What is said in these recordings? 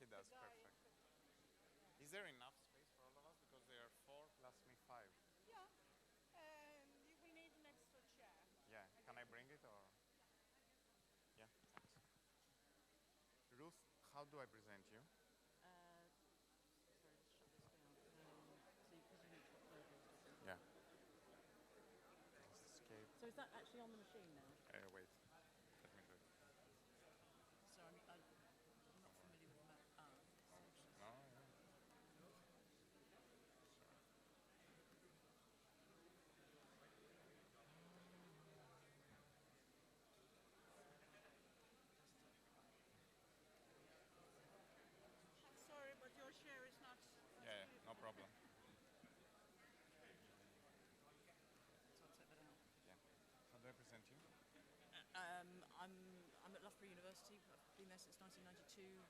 He does, perfect. Is there enough space for all of us? Because they are 4 plus me 5. Yeah. You will need an extra chair. Yeah, can I bring it or? Yeah, thanks. Ruth, how do I present you? Sorry, just shut this down. So because you each got logos different. Yeah. Escape. So is that actually on the machine now? Wait, let me do it. So I'm not familiar with Mac. No, yeah. I'm sorry, but your chair is not. Yeah, no problem. So I'll take that out. Yeah. How do I present you? I'm at Loughborough University. I've been there since 1992.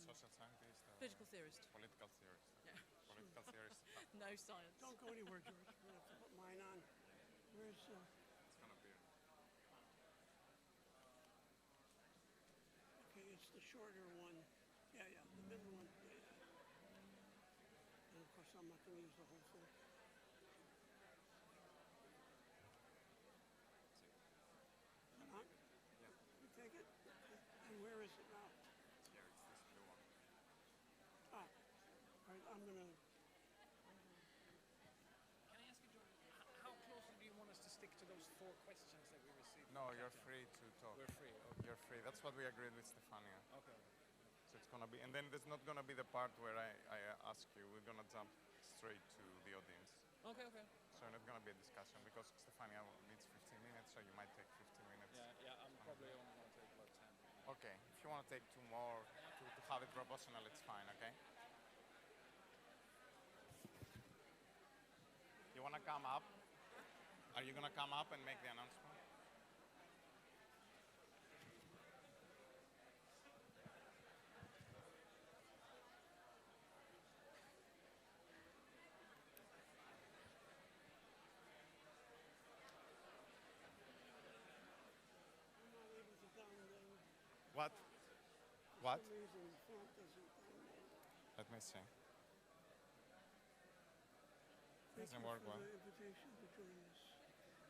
Social scientist? Political theorist. Political theorist. Yeah. Political theorist. No science. Don't go anywhere, George. I'm going to have to put mine on. Where's. It's gonna be. Okay, it's the shorter one. Yeah, the middle one. Yeah. And of course, I'm not going to use the whole thing. Huh? Yeah. You take it? Okay. And where is it now? Here, it's this blue one. Ah. All right, I'm going to. Can I ask you, George, how closely do you want us to stick to those 4 questions that we received? No, you're free to talk. We're free. Okay. You're free. That's what we agreed with Stefania. Okay. So it's gonna be, and then there's not gonna be the part where I ask you. We're gonna jump straight to the audience. Okay. So not gonna be a discussion because Stefania needs 15 minutes, so you might take 15 minutes. Yeah, I'm probably only going to take about 10. Okay, if you want to take 2 more to have it proportional, it's fine. Okay. You wanna come up? Are you gonna come up and make the announcement? I'm not able to download. What? For some reason, the font doesn't download. Let me see. Thank Doesn't you work for well. the invitation to join us.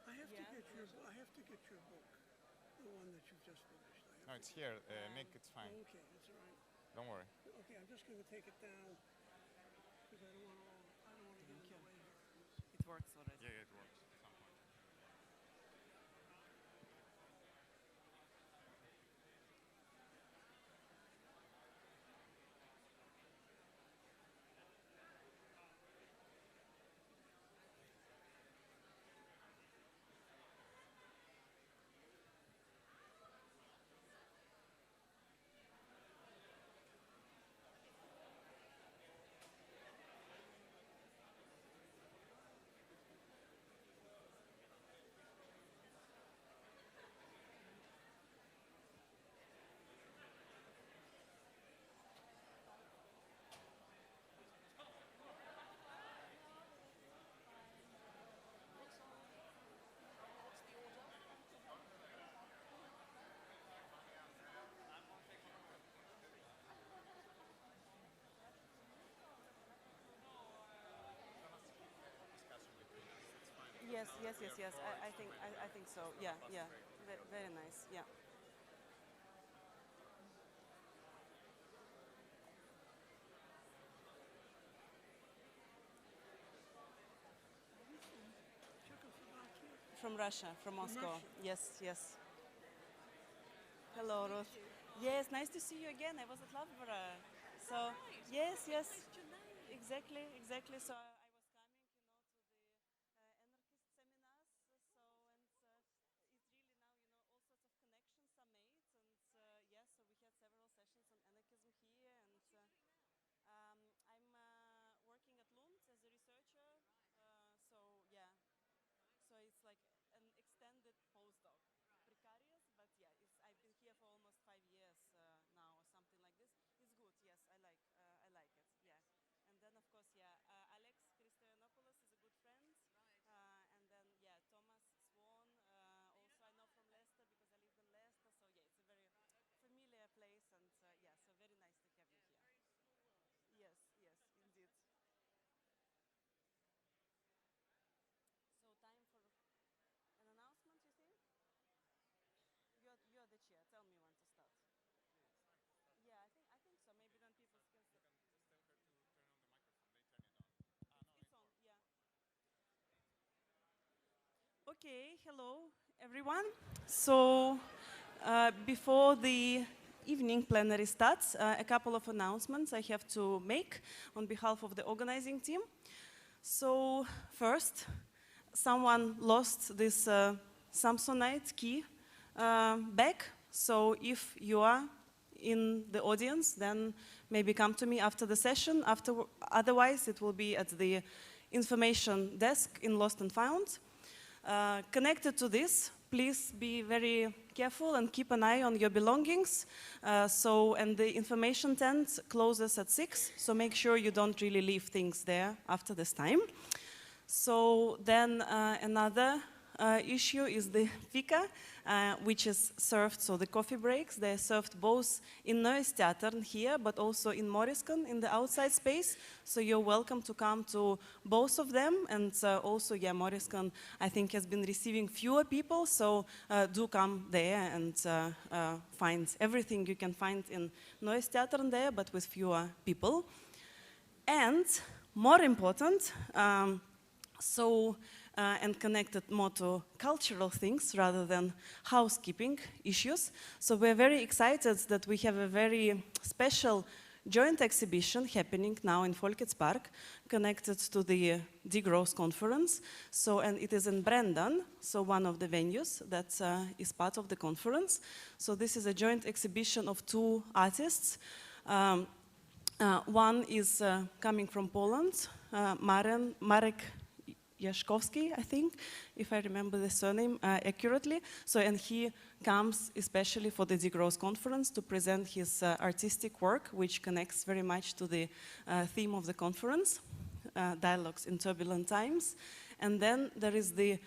I have to get your book, the one that you've just finished. No, it's here, Nick. It's fine. Okay, that's all right. Don't worry. Okay, I'm just going to take it down because I don't want to get in the way here. It works already. Yeah, it works at some point. Yes. I think so. Yeah. Very nice. Yeah. Czechoslovakia? From Russia, from Moscow. Russia. Yes. Hello, Ruth. Yes, nice to see you again. I was at Loughborough. So, yes. Exactly. So I was coming, to the anarchist seminars. It's really now, all sorts of connections are made. And so we had several sessions on anarchism here. And I'm working at Lund as a researcher. So it's like an extended postdoc. Precarious, but I've been here for almost 5 years now, or something like this. It's good. Yes, I like it. Yeah, and then of course, Alex Okay, hello everyone. So, before the evening plenary starts, a couple of announcements I have to make on behalf of the organizing team. So, first, someone lost this Samsonite key back. So, if you are in the audience, then maybe come to me after the session. Otherwise, it will be at the information desk in Lost and Found. Connected to this, please be very careful and keep an eye on your belongings. And the information tent closes at 6, so make sure you don't really leave things there after this time. So then another issue is the fika, which is served, so the coffee breaks, they're served both in Neusteatern here, but also in Moriskan in the outside space. So you're welcome to come to both of them. And also, yeah, Moriskan, I think, has been receiving fewer people, so do come there and find everything you can find in Neusteatern there, but with fewer people. And more important, and connected more to cultural things rather than housekeeping issues. So we're very excited that we have a very special joint exhibition happening now in Folkets Park, connected to the Degrowth conference. So, and it is in Brendan, so one of the venues that is part of the conference. So this is a joint exhibition of two artists. One is coming from Poland, Marek Jaskowski, I think, if I remember the surname accurately. So, and he comes especially for the Degrowth conference to present his artistic work, which connects very much to the theme of the conference, Dialogues in Turbulent Times. And then there is the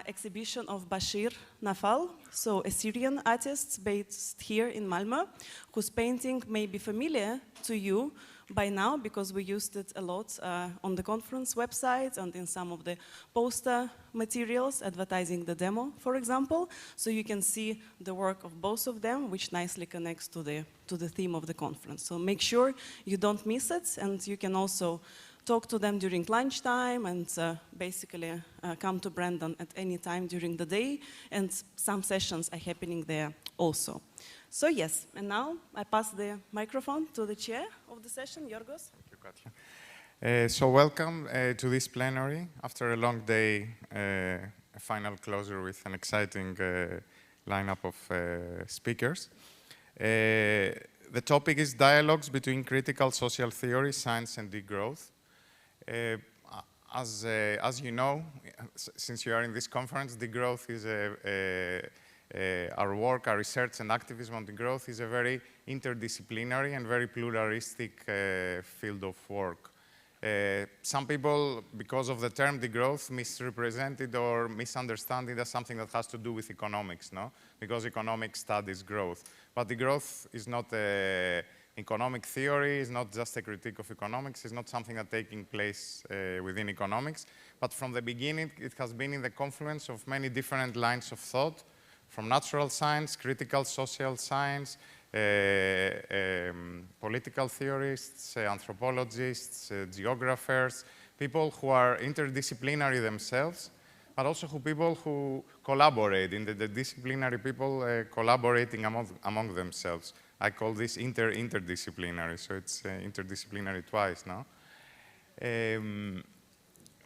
exhibition of Bashir Nafal, so a Syrian artist based here in Malmö, whose painting may be familiar to you by now because we used it a lot on the conference website and in some of the poster materials advertising the demo, for example. So you can see the work of both of them, which nicely connects to the theme of the conference. So make sure you don't miss it, and you can also talk to them during lunchtime and basically come to Brendan at any time during the day, and some sessions are happening there also. So yes, and now I pass the microphone to the chair of the session, Yorgos. Thank you, Katja. So welcome to this plenary. After a long day, a final closure with an exciting lineup of speakers. The topic is dialogues between critical social theory, science, and degrowth. As you know, since you are in this conference, degrowth is our work, our research and activism on degrowth is a very interdisciplinary and very pluralistic field of work. Some people, because of the term degrowth, misrepresent it or misunderstand it as something that has to do with economics, no? Because economics studies growth. But degrowth is not a economic theory, is not just a critique of economics, it's not something that's taking place within economics. But from the beginning, it has been in the confluence of many different lines of thought, from natural science, critical social science, political theorists, anthropologists, geographers, people who are interdisciplinary themselves, but also people who collaborate, in the disciplinary people collaborating among themselves. I call this interdisciplinary, so it's interdisciplinary twice now.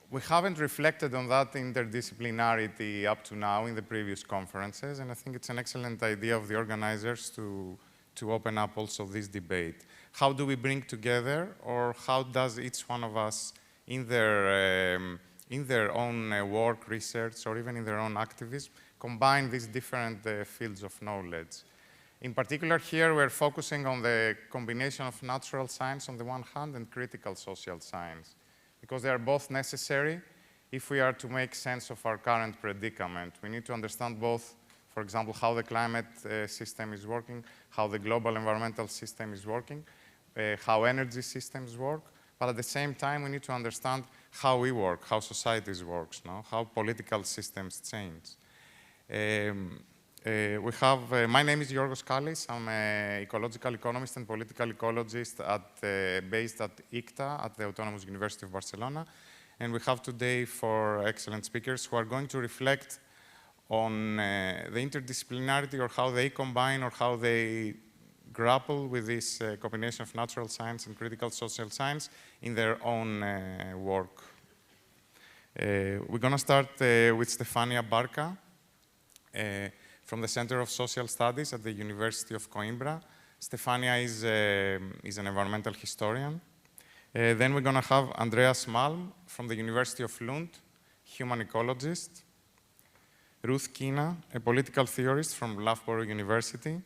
We haven't reflected on that interdisciplinarity up to now in the previous conferences, and I think it's an excellent idea of the organizers to open up also this debate. How do we bring together, or how does each one of us in their own work, research, or even in their own activism, combine these different fields of knowledge? In particular, here we're focusing on the combination of natural science on the one hand and critical social science, because they are both necessary if we are to make sense of our current predicament. We need to understand both, for example, how the climate system is working, how the global environmental system is working, how energy systems work, but at the same time we need to understand how we work, how societies work, no? How political systems change. My name is Yorgos Kallis. I'm an ecological economist and political ecologist based at ICTA, at the Autonomous University of Barcelona. And we have today 4 excellent speakers who are going to reflect on the interdisciplinarity, or how they combine, or how they grapple with this combination of natural science and critical social science in their own work. We're going to start with Stefania Barca from the Center of Social Studies at the University of Coimbra. Stefania is an environmental historian. Then we're going to have Andreas Malm from the University of Lund, human ecologist. Ruth Kinna, a political theorist from Loughborough University.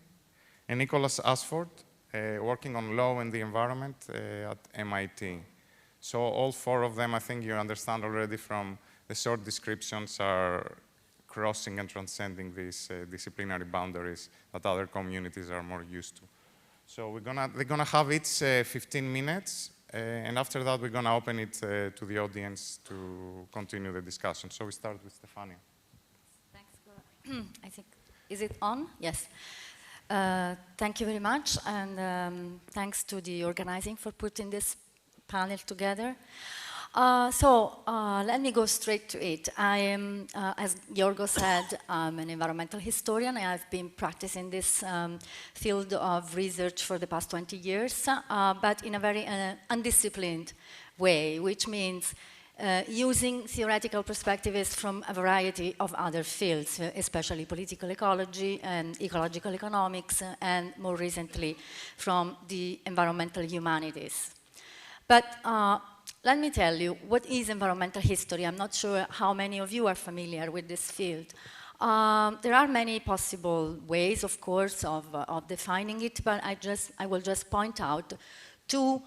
And Nicholas Ashford, working on law and the environment at MIT. So all 4 of them, I think you understand already from the short descriptions, are crossing and transcending these disciplinary boundaries that other communities are more used to. So they're gonna have each 15 minutes, and after that we're gonna open it to the audience to continue the discussion. So we start with Stefania. Thanks. I think, is it on? Yes. Thank you very much, and thanks to the organizing for putting this panel together. Let me go straight to it. I am, as Giorgo said, I'm an environmental historian. I've been practicing this field of research for the past 20 years, but in a very undisciplined way, which means using theoretical perspectives from a variety of other fields, especially political ecology and ecological economics, and more recently from the environmental humanities. But let me tell you, what is environmental history? I'm not sure how many of you are familiar with this field. There are many possible ways, of course, of defining it, but I will just point out 2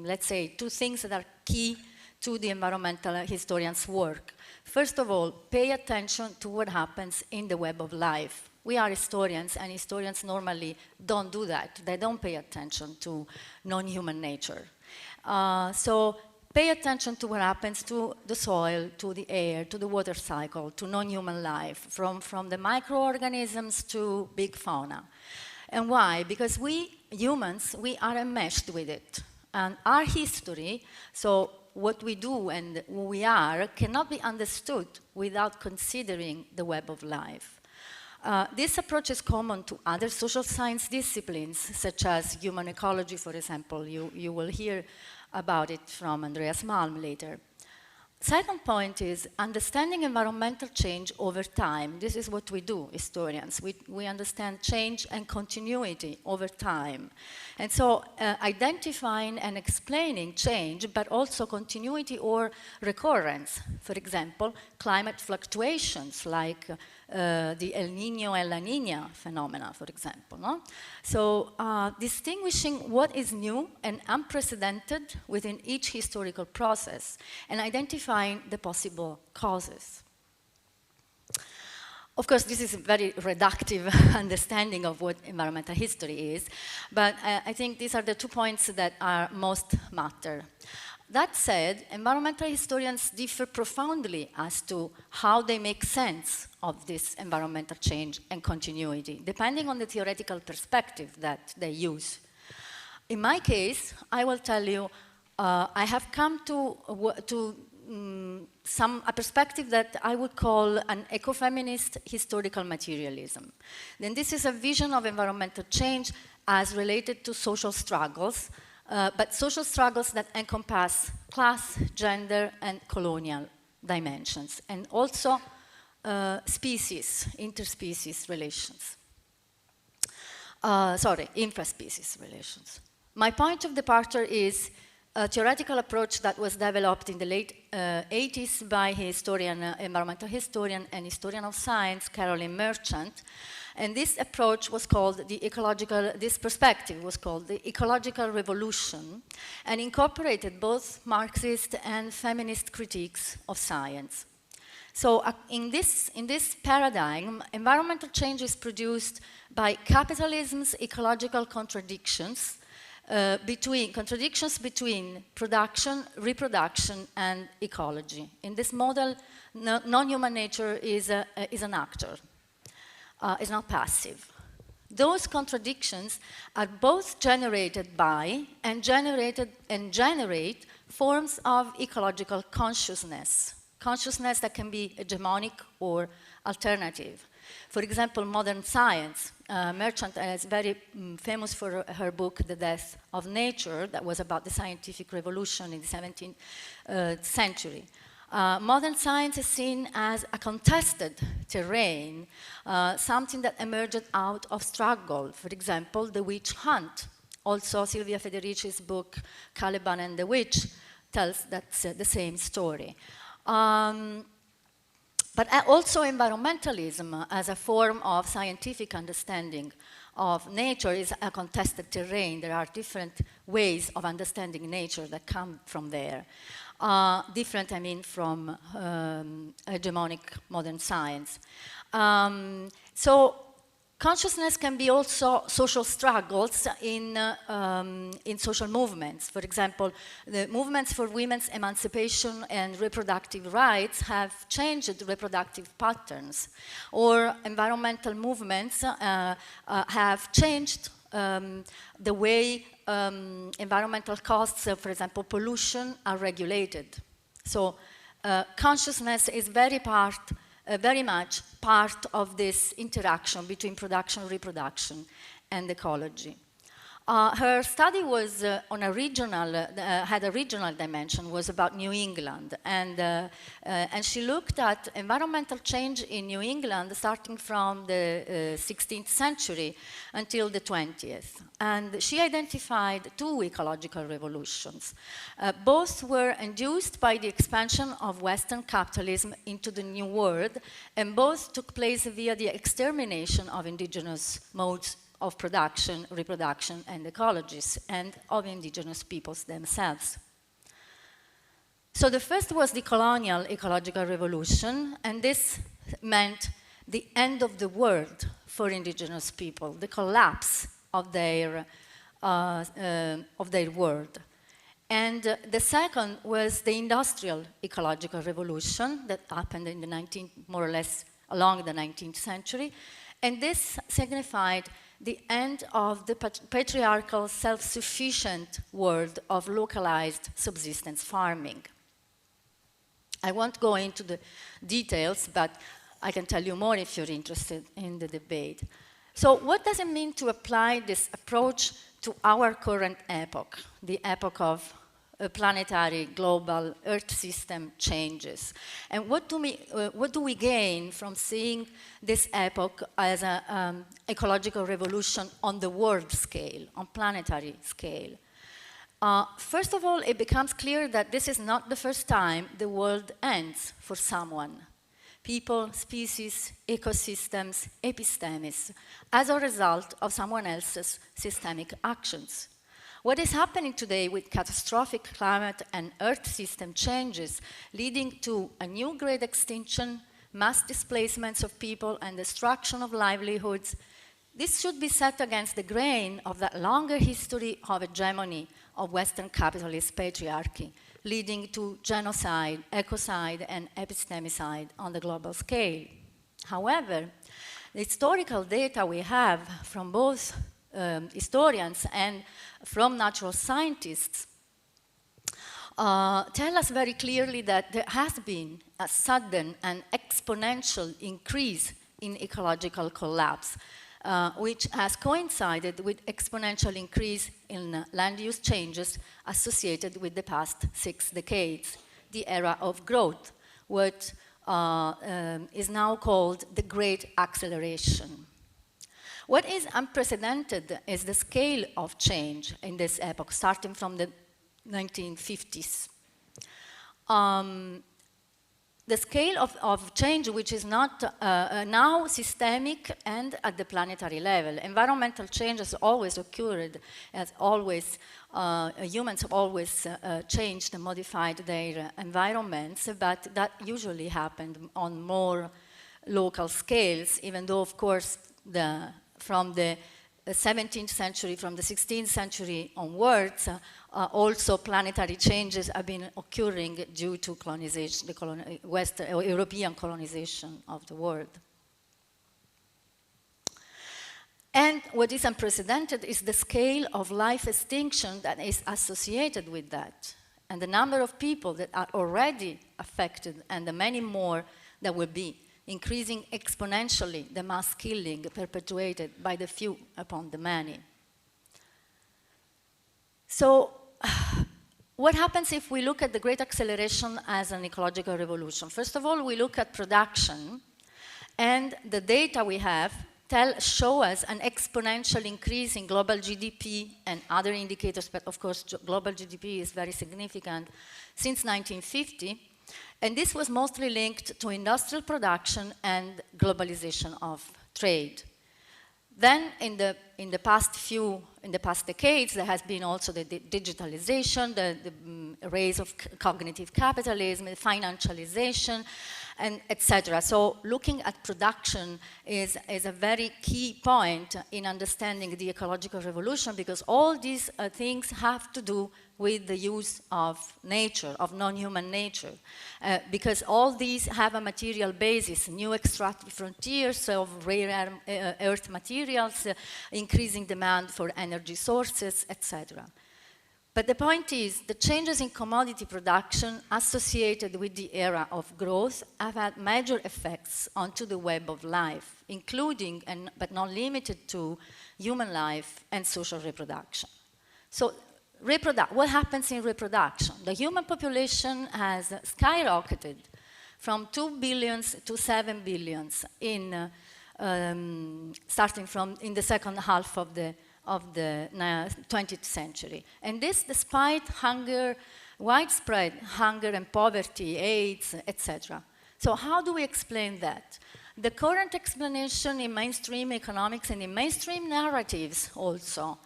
let's say, 2 things that are key to the environmental historian's work. First of all, pay attention to what happens in the web of life. We are historians, and historians normally don't do that. They don't pay attention to non-human nature. So pay attention to what happens to the soil, to the air, to the water cycle, to non-human life, from the microorganisms to big fauna. And why? Because we humans, we are enmeshed with it. And our history, so what we do and who we are, cannot be understood without considering the web of life. This approach is common to other social science disciplines, such as human ecology, for example. You will hear about it from Andreas Malm later. Second point is understanding environmental change over time. This is what we do, historians. We understand change and continuity over time. And so identifying and explaining change, but also continuity or recurrence. For example, climate fluctuations like the El Niño and La Niña phenomena, for example. No? So distinguishing what is new and unprecedented within each historical process and identifying the possible causes. Of course, this is a very reductive understanding of what environmental history is, but I think these are the 2 points that are most matter. That said, environmental historians differ profoundly as to how they make sense of this environmental change and continuity, depending on the theoretical perspective that they use. In my case, I will tell you, I have come to a perspective that I would call an ecofeminist historical materialism. Then this is a vision of environmental change as related to social struggles, but social struggles that encompass class, gender, and colonial dimensions, and also species, interspecies relations. Infraspecies relations. My point of departure is a theoretical approach that was developed in the late 80s by environmental historian and historian of science, Caroline Merchant. And this approach was called this perspective was called the ecological revolution, and incorporated both Marxist and feminist critiques of science. So in this paradigm, environmental change is produced by capitalism's ecological contradictions, between production, reproduction, and ecology. In this model, non-human nature is an actor, is not passive. Those contradictions are both generated by and generate forms of ecological consciousness, consciousness that can be hegemonic or alternative. For example, modern science. Merchant is very famous for her book, The Death of Nature, that was about the scientific revolution in the 17th century. Modern science is seen as a contested terrain, something that emerged out of struggle. For example, the witch hunt. Also, Silvia Federici's book, Caliban and the Witch, tells that's the same story. But also environmentalism as a form of scientific understanding of nature is a contested terrain. There are different ways of understanding nature that come from there. Different, I mean, from hegemonic modern science. So consciousness can be also social struggles in social movements. For example, the movements for women's emancipation and reproductive rights have changed reproductive patterns, or environmental movements have changed the way environmental costs, for example, pollution, are regulated. So consciousness is very much part of this interaction between production, reproduction, and ecology. Her study was on a regional, had a regional dimension, was about New England, and she looked at environmental change in New England starting from the 16th century until the 20th. And she identified two ecological revolutions. Both were induced by the expansion of Western capitalism into the New World, and both took place via the extermination of indigenous modes of production, reproduction, and ecologies, and of indigenous peoples themselves. So the first was the colonial ecological revolution, and this meant the end of the world for indigenous people, the collapse of their world. And the second was the industrial ecological revolution that happened in the more or less along the 19th century, and this signified the end of the patriarchal, self-sufficient world of localized subsistence farming. I won't go into the details, but I can tell you more if you're interested in the debate. So what does it mean to apply this approach to our current epoch, the epoch of planetary, global, Earth system changes? And what do we gain from seeing this epoch as an ecological revolution on the world scale, on planetary scale? First of all, it becomes clear that this is not the first time the world ends for someone. People, species, ecosystems, epistemes, as a result of someone else's systemic actions. What is happening today with catastrophic climate and Earth system changes, leading to a new great extinction, mass displacements of people, and destruction of livelihoods, this should be set against the grain of that longer history of hegemony of Western capitalist patriarchy, leading to genocide, ecocide, and epistemicide on the global scale. However, the historical data we have from both historians and from natural scientists tell us very clearly that there has been a sudden and exponential increase in ecological collapse, which has coincided with exponential increase in land use changes associated with the past 6 decades, the era of growth, what is now called the Great Acceleration. What is unprecedented is the scale of change in this epoch, starting from the 1950s. The scale of change, which is not now systemic and at the planetary level. Environmental change has always occurred, as always, humans have always changed and modified their environments, but that usually happened on more local scales, even though, of course, from the 17th century, from the 16th century onwards, also planetary changes have been occurring due to colonization, the European colonization of the world. And what is unprecedented is the scale of life extinction that is associated with that. and the number of people that are already affected and the many more that will be, increasing exponentially the mass killing perpetuated by the few upon the many. So, what happens if we look at the great acceleration as an ecological revolution? First of all, we look at production, and the data we have show us an exponential increase in global GDP and other indicators, but of course global GDP is very significant since 1950, and this was mostly linked to industrial production and globalization of trade. Then, in the past decades, there has been also the digitalization, the rise of cognitive capitalism, the financialization, and etc. So, looking at production is a very key point in understanding the ecological revolution, because all these things have to do with the use of nature, of non-human nature, because all these have a material basis, new extractive frontiers of rare earth materials, increasing demand for energy sources, etc. But the point is, the changes in commodity production associated with the era of growth have had major effects onto the web of life, including, but not limited to, human life and social reproduction. So, what happens in reproduction? The human population has skyrocketed from 2 billions to 7 billions starting from in the second half of the 20th century. And this despite hunger, widespread hunger and poverty, AIDS, etc. So how do we explain that? The current explanation in mainstream economics and in mainstream narratives also,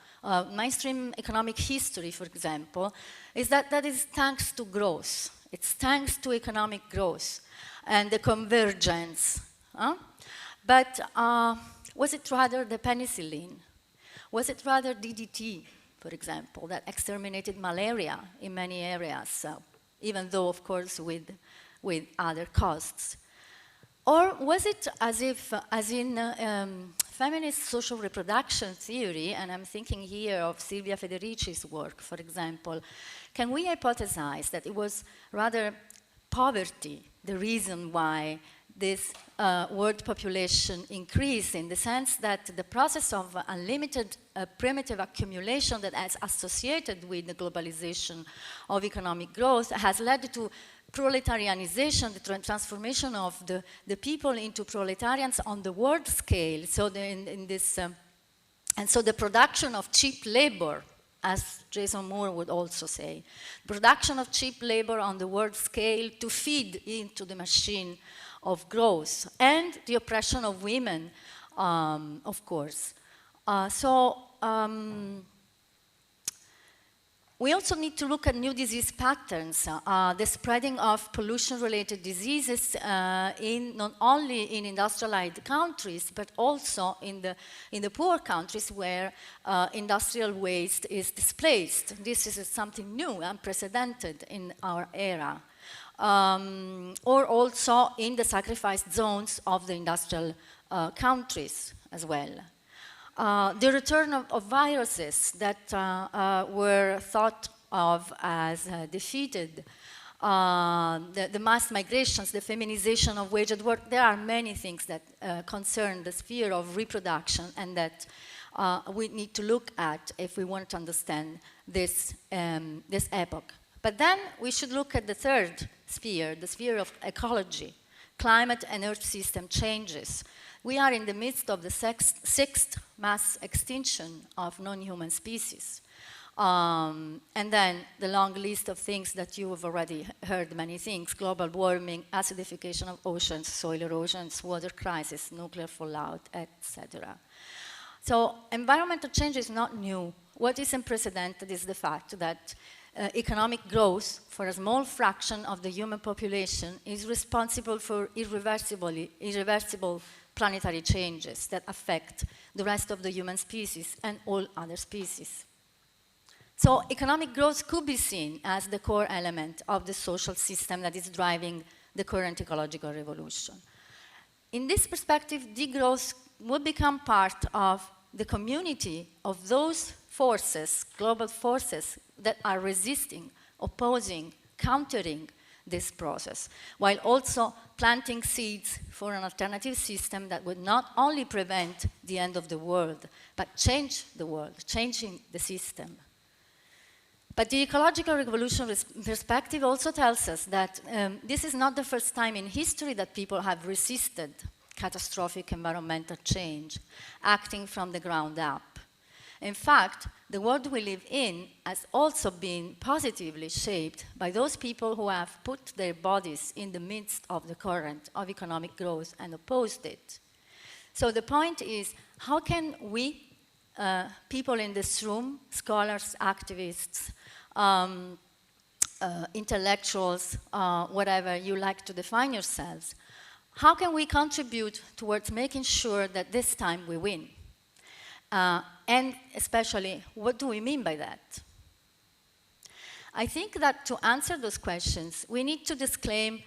mainstream economic history, for example, is that is thanks to growth. It's thanks to economic growth and the convergence. But was it rather the penicillin? Was it rather DDT, for example, that exterminated malaria in many areas, even though, of course, with other costs? Or was it as in feminist social reproduction theory, and I'm thinking here of Silvia Federici's work, for example, can we hypothesize that it was rather poverty the reason why this world population increased, in the sense that the process of unlimited primitive accumulation that is associated with the globalization of economic growth has led to proletarianization, the transformation of the people into proletarians on the world scale. So and so the production of cheap labor, as Jason Moore would also say, production of cheap labor on the world scale to feed into the machine of growth, and the oppression of women, of course. We also need to look at new disease patterns, the spreading of pollution-related diseases not only in industrialized countries, but also in the poor countries where industrial waste is displaced. This is something new, unprecedented in our era. Or also in the sacrificed zones of the industrial countries as well. The return of viruses that were thought of as defeated, the mass migrations, the feminization of waged work, there are many things that concern the sphere of reproduction and that we need to look at if we want to understand this epoch. But then we should look at the third sphere, the sphere of ecology, climate and earth system changes. We are in the midst of the sixth mass extinction of non-human species. And then the long list of things that you have already heard, many things: global warming, acidification of oceans, soil erosions, water crisis, nuclear fallout, etc. So environmental change is not new. What is unprecedented is the fact that economic growth for a small fraction of the human population is responsible for irreversible planetary changes that affect the rest of the human species and all other species. So economic growth could be seen as the core element of the social system that is driving the current ecological revolution. In this perspective, degrowth would become part of the community of those forces, global forces, that are resisting opposing, countering this process, while also planting seeds for an alternative system that would not only prevent the end of the world, but change the world, changing the system. But the ecological revolution perspective also tells us that this is not the first time in history that people have resisted catastrophic environmental change, acting from the ground up. In fact, the world we live in has also been positively shaped by those people who have put their bodies in the midst of the current of economic growth and opposed it. So the point is, how can we, people in this room, scholars, activists, intellectuals, whatever you like to define yourselves, how can we contribute towards making sure that this time we win? And especially, what do we mean by that? I think that to answer those questions, we need to disclaim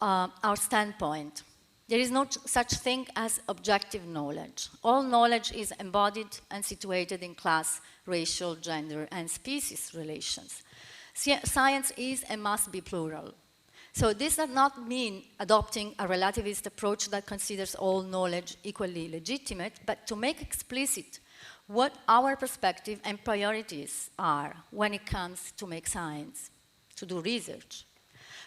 our standpoint. There is no such thing as objective knowledge. All knowledge is embodied and situated in class, racial, gender, and species relations. Science is and must be plural. So this does not mean adopting a relativist approach that considers all knowledge equally legitimate, but to make explicit what our perspective and priorities are when it comes to make science, to do research.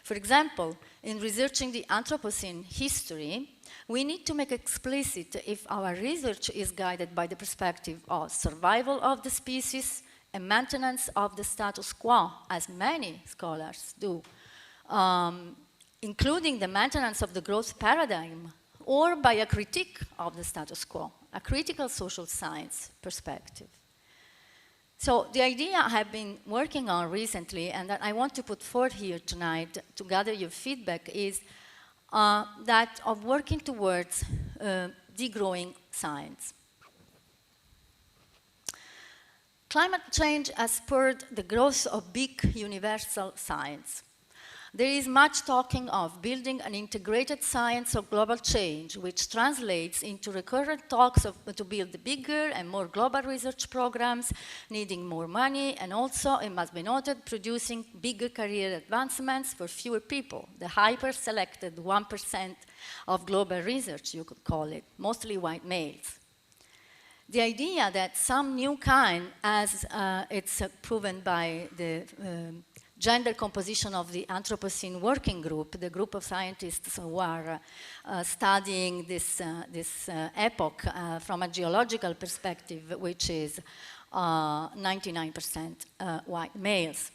For example, in researching the Anthropocene history, we need to make explicit if our research is guided by the perspective of survival of the species and maintenance of the status quo, as many scholars do, including the maintenance of the growth paradigm, or by a critique of the status quo, a critical social science perspective. So the idea I have been working on recently and that I want to put forth here tonight to gather your feedback is that of working towards degrowing science. Climate change has spurred the growth of big universal science. There is much talking of building an integrated science of global change, which translates into recurrent talks to build bigger and more global research programs, needing more money, and also, it must be noted, producing bigger career advancements for fewer people, the hyper-selected 1% of global research, you could call it, mostly white males. The idea that some new kind, as it's proven by the gender composition of the Anthropocene Working Group, the group of scientists who are studying this epoch from a geological perspective, which is 99% white males.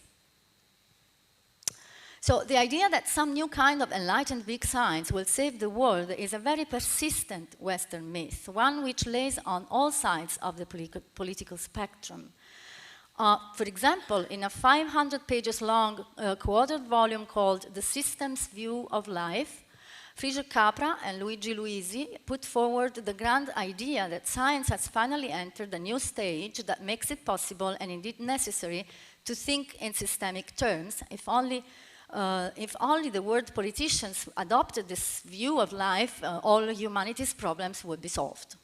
So the idea that some new kind of enlightened big science will save the world is a very persistent Western myth, one which lays on all sides of the political spectrum. For example, in a 500 pages long co-authored volume called The System's View of Life, Frigio Capra and Luigi Luisi put forward the grand idea that science has finally entered a new stage that makes it possible and indeed necessary to think in systemic terms, if only the world politicians adopted this view of life, all humanity's problems would be solved.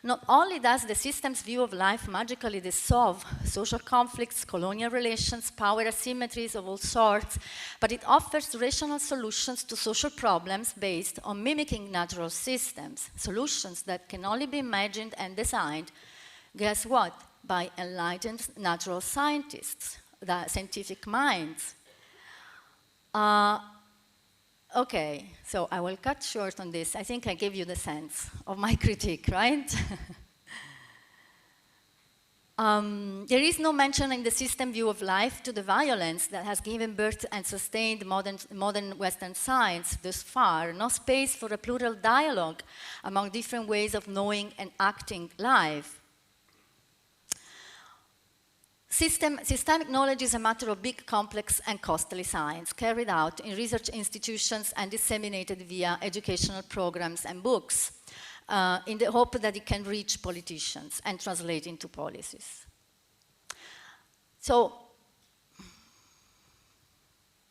Not only does the system's view of life magically dissolve social conflicts, colonial relations, power asymmetries of all sorts, but it offers rational solutions to social problems based on mimicking natural systems, solutions that can only be imagined and designed, guess what, by enlightened natural scientists, the scientific minds. Okay, so I will cut short on this. I think I gave you the sense of my critique, right? There is no mention in the system view of life to the violence that has given birth and sustained modern Western science thus far. No space for a plural dialogue among different ways of knowing and acting life. Systemic knowledge is a matter of big, complex, and costly science, carried out in research institutions and disseminated via educational programs and books, in the hope that it can reach politicians and translate into policies. So,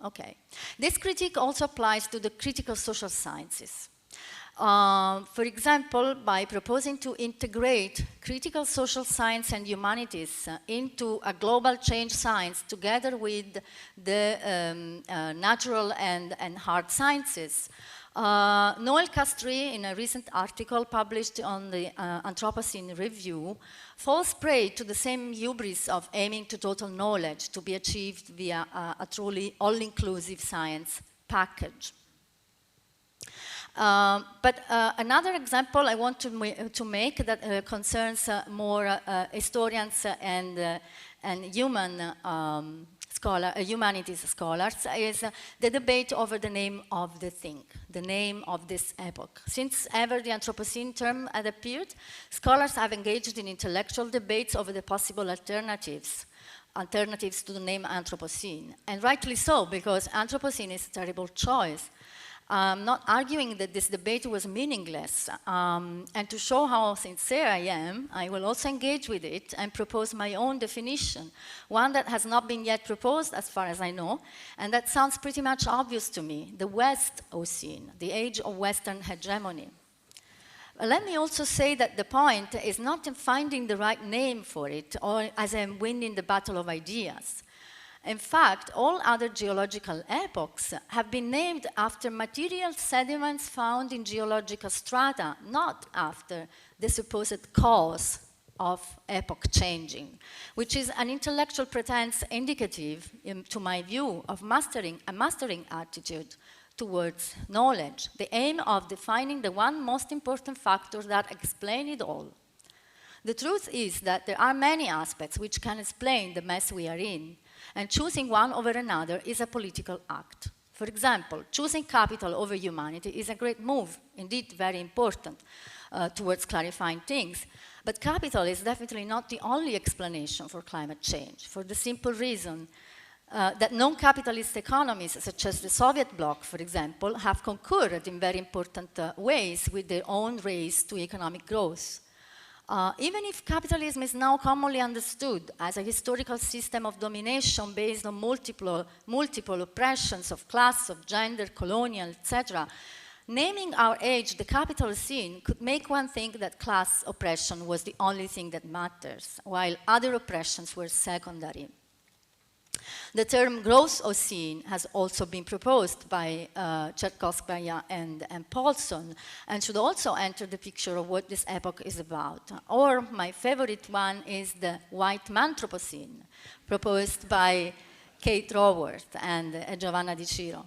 okay. This critique also applies to the critical social sciences. For example, by proposing to integrate critical social science and humanities into a global change science together with the natural and hard sciences. Noel Castries, in a recent article published on the Anthropocene Review, falls prey to the same hubris of aiming to total knowledge to be achieved via a truly all-inclusive science package. But another example I want to make that concerns more historians and human humanities scholars is the debate over the name of the thing, the name of this epoch. Since ever the Anthropocene term had appeared, scholars have engaged in intellectual debates over the possible alternatives to the name Anthropocene. And rightly so, because Anthropocene is a terrible choice. I'm not arguing that this debate was meaningless, and to show how sincere I am, I will also engage with it and propose my own definition, one that has not been yet proposed as far as I know, and that sounds pretty much obvious to me, the West-Ocene, the age of Western hegemony. Let me also say that the point is not in finding the right name for it, or as I'm winning the battle of ideas. In fact, all other geological epochs have been named after material sediments found in geological strata, not after the supposed cause of epoch changing, which is an intellectual pretense indicative, to my view, of a mastering attitude towards knowledge, the aim of defining the one most important factor that explains it all. The truth is that there are many aspects which can explain the mess we are in, and choosing one over another is a political act. For example, choosing capital over humanity is a great move, indeed very important, towards clarifying things. But capital is definitely not the only explanation for climate change, for the simple reason that non-capitalist economies, such as the Soviet bloc, for example, have concurred in very important ways with their own race to economic growth. Even if capitalism is now commonly understood as a historical system of domination based on multiple oppressions of class, of gender, colonial, etc., naming our age the capital scene could make one think that class oppression was the only thing that matters, while other oppressions were secondary. The term growth-ocene has also been proposed by Cherkovskaya and Paulson, and should also enter the picture of what this epoch is about. Or my favorite one is the white manthropocene, proposed by Kate Raworth and Giovanna Di Ciro.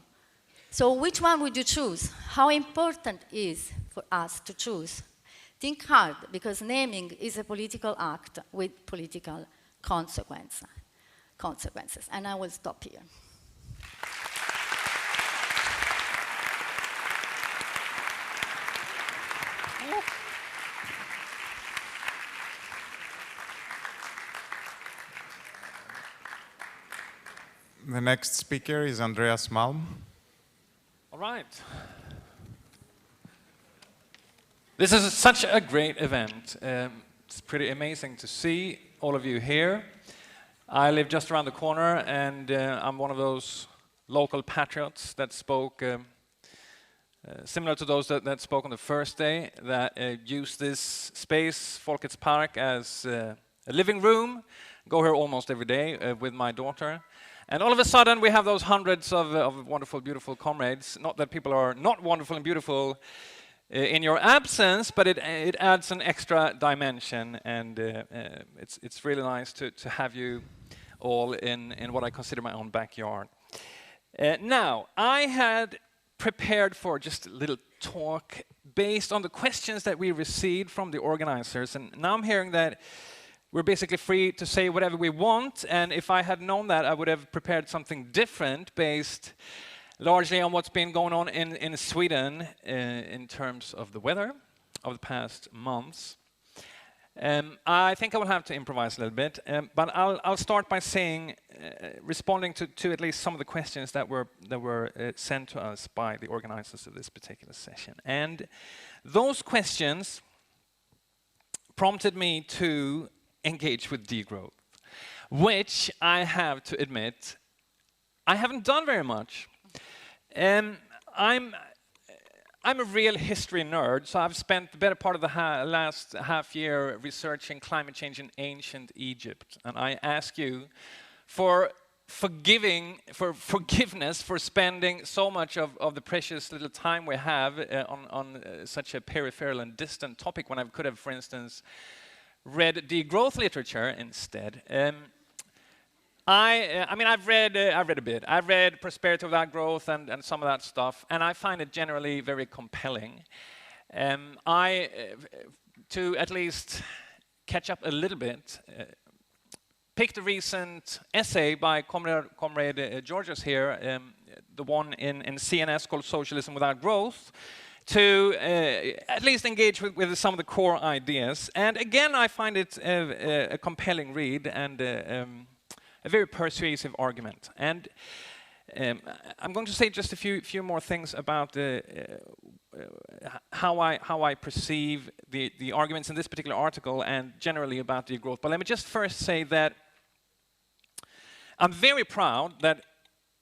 So which one would you choose? How important is for us to choose? Think hard, because naming is a political act with political consequences. And I will stop here. The next speaker is Andreas Malm. All right. This is such a great event. It's pretty amazing to see all of you here. I live just around the corner, and I'm one of those local patriots that spoke, similar to those that spoke on the first day, that use this space, Folkets Park, as a living room. Go here almost every day with my daughter. And all of a sudden, we have those hundreds of wonderful, beautiful comrades. Not that people are not wonderful and beautiful in your absence, but it adds an extra dimension, and it's really nice to have you all in what I consider my own backyard. Now, I had prepared for just a little talk based on the questions that we received from the organizers, and now I'm hearing that we're basically free to say whatever we want, and if I had known that, I would have prepared something different based largely on what's been going on in Sweden in terms of the weather of the past months. I think I will have to improvise a little bit, but I'll start by saying, responding to at least some of the questions that were sent to us by the organizers of this particular session. And those questions prompted me to engage with degrowth, which I have to admit I haven't done very much. I'm I'm a real history nerd, so I've spent the better part of the last half year researching climate change in ancient Egypt. And I ask you for forgiveness for spending so much of the precious little time we have on such a peripheral and distant topic when I could have, for instance, read degrowth literature instead. I mean, I've read a bit. I've read Prosperity Without Growth and some of that stuff, and I find it generally very compelling. To at least catch up a little bit, picked a recent essay by Comrade Georgios here, the one in CNS called Socialism Without Growth, to at least engage with some of the core ideas. And again, I find it a compelling read and a very persuasive argument. And I'm going to say just a few more things about how I perceive the arguments in this particular article and generally about degrowth. But let me just first say that I'm very proud that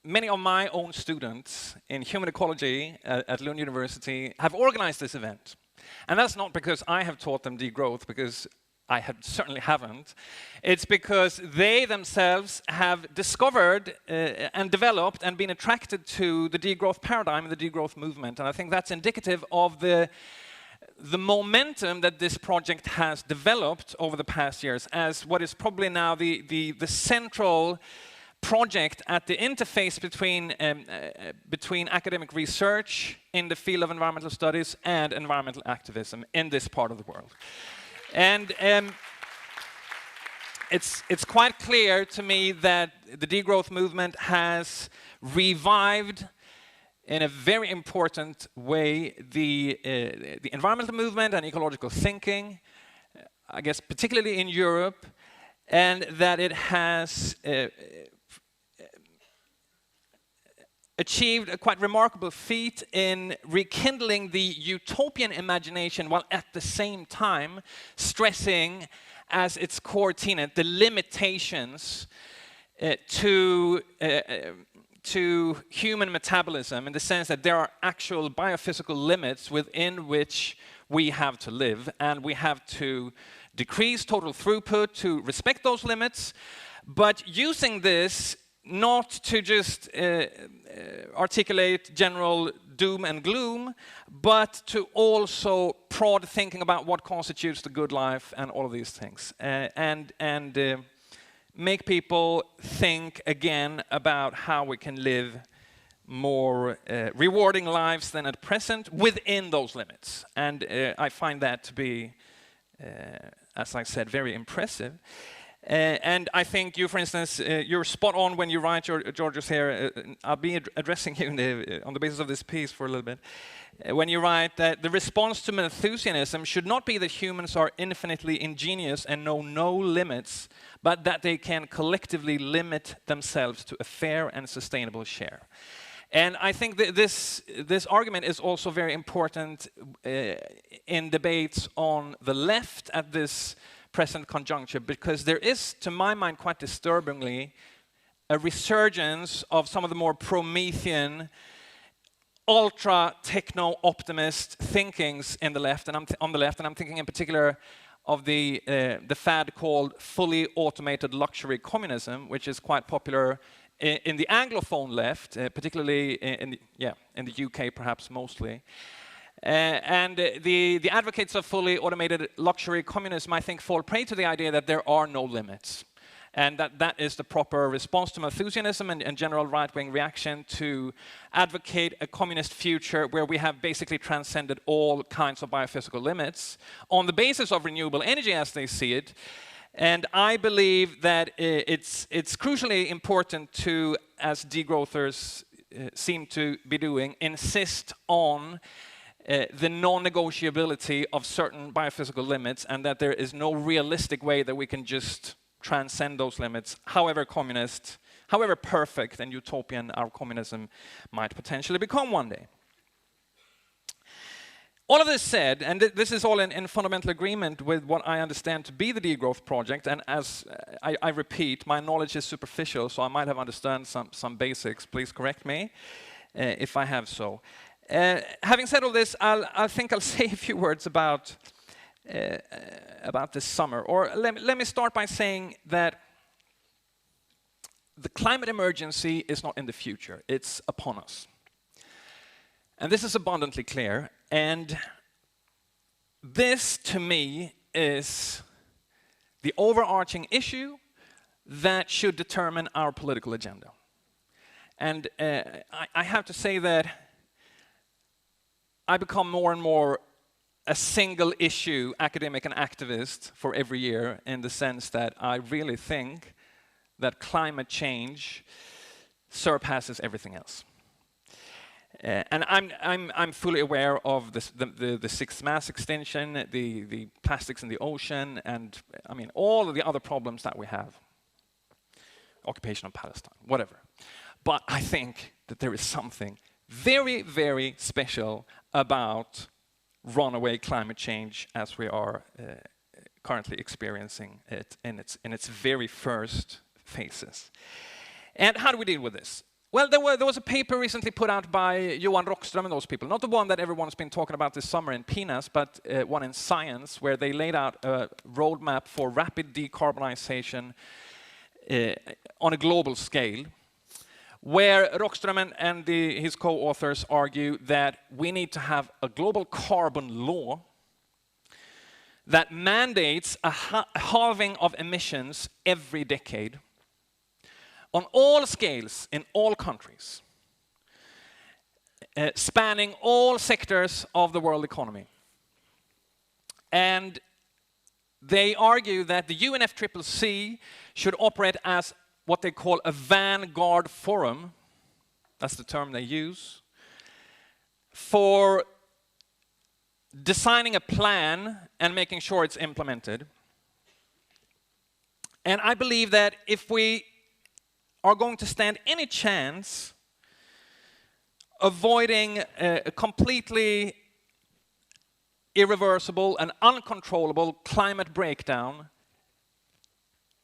many of my own students in human ecology at Lund University have organized this event. And that's not because I have taught them degrowth, because I certainly haven't. It's because they themselves have discovered and developed and been attracted to the degrowth paradigm and the degrowth movement. And I think that's indicative of the momentum that this project has developed over the past years as what is probably now the central project at the interface between academic research in the field of environmental studies and environmental activism in this part of the world. And it's quite clear to me that the degrowth movement has revived in a very important way the environmental movement and ecological thinking, I guess particularly in Europe, and that it has achieved a quite remarkable feat in rekindling the utopian imagination while at the same time stressing as its core tenet the limitations to human metabolism, in the sense that there are actual biophysical limits within which we have to live, and we have to decrease total throughput to respect those limits, but using this not to just articulate general doom and gloom, but to also prod thinking about what constitutes the good life and all of these things, and make people think again about how we can live more rewarding lives than at present within those limits. And I find that to be, as I said, very impressive. And I think you, for instance, you're spot on when you write, Georgios here, I'll be addressing you on the basis of this piece for a little bit, when you write that the response to Malthusianism should not be that humans are infinitely ingenious and know no limits, but that they can collectively limit themselves to a fair and sustainable share. And I think that this argument is also very important in debates on the left at this present conjuncture, because there is, to my mind, quite disturbingly, a resurgence of some of the more Promethean, ultra-techno-optimist thinkings in the left, and I'm thinking in particular of the fad called fully automated luxury communism, which is quite popular in the Anglophone left, particularly in the UK, perhaps mostly. And the advocates of fully automated luxury communism, I think, fall prey to the idea that there are no limits, and that is the proper response to Malthusianism and general right-wing reaction to advocate a communist future where we have basically transcended all kinds of biophysical limits on the basis of renewable energy as they see it. And I believe that it's crucially important to, as degrowthers seem to be doing, insist on the non-negotiability of certain biophysical limits, and that there is no realistic way that we can just transcend those limits, however communist, however perfect and utopian our communism might potentially become one day. All of this said, and this is all in fundamental agreement with what I understand to be the Degrowth project, and as I repeat, my knowledge is superficial, so I might have understood some basics. Please correct me if I have so. Having said all this, I think I'll say a few words about this summer. Or let me start by saying that the climate emergency is not in the future, it's upon us. And this is abundantly clear. And this, to me, is the overarching issue that should determine our political agenda. And I have to say that I become more and more a single issue academic and activist for every year, in the sense that I really think that climate change surpasses everything else. And I'm fully aware of the sixth mass extinction, the plastics in the ocean, and I mean all of the other problems that we have. Occupation of Palestine, whatever. But I think that there is something very, very special about runaway climate change as we are currently experiencing it in its very first phases. And how do we deal with this? Well, there was a paper recently put out by Johan Rockström and those people, not the one that everyone's been talking about this summer in PNAS, but one in Science, where they laid out a roadmap for rapid decarbonization on a global scale, where Rockström and his co-authors argue that we need to have a global carbon law that mandates a halving of emissions every decade on all scales in all countries, spanning all sectors of the world economy. And they argue that the UNFCCC should operate as what they call a vanguard forum, that's the term they use, for designing a plan and making sure it's implemented. And I believe that if we are going to stand any chance avoiding a completely irreversible and uncontrollable climate breakdown,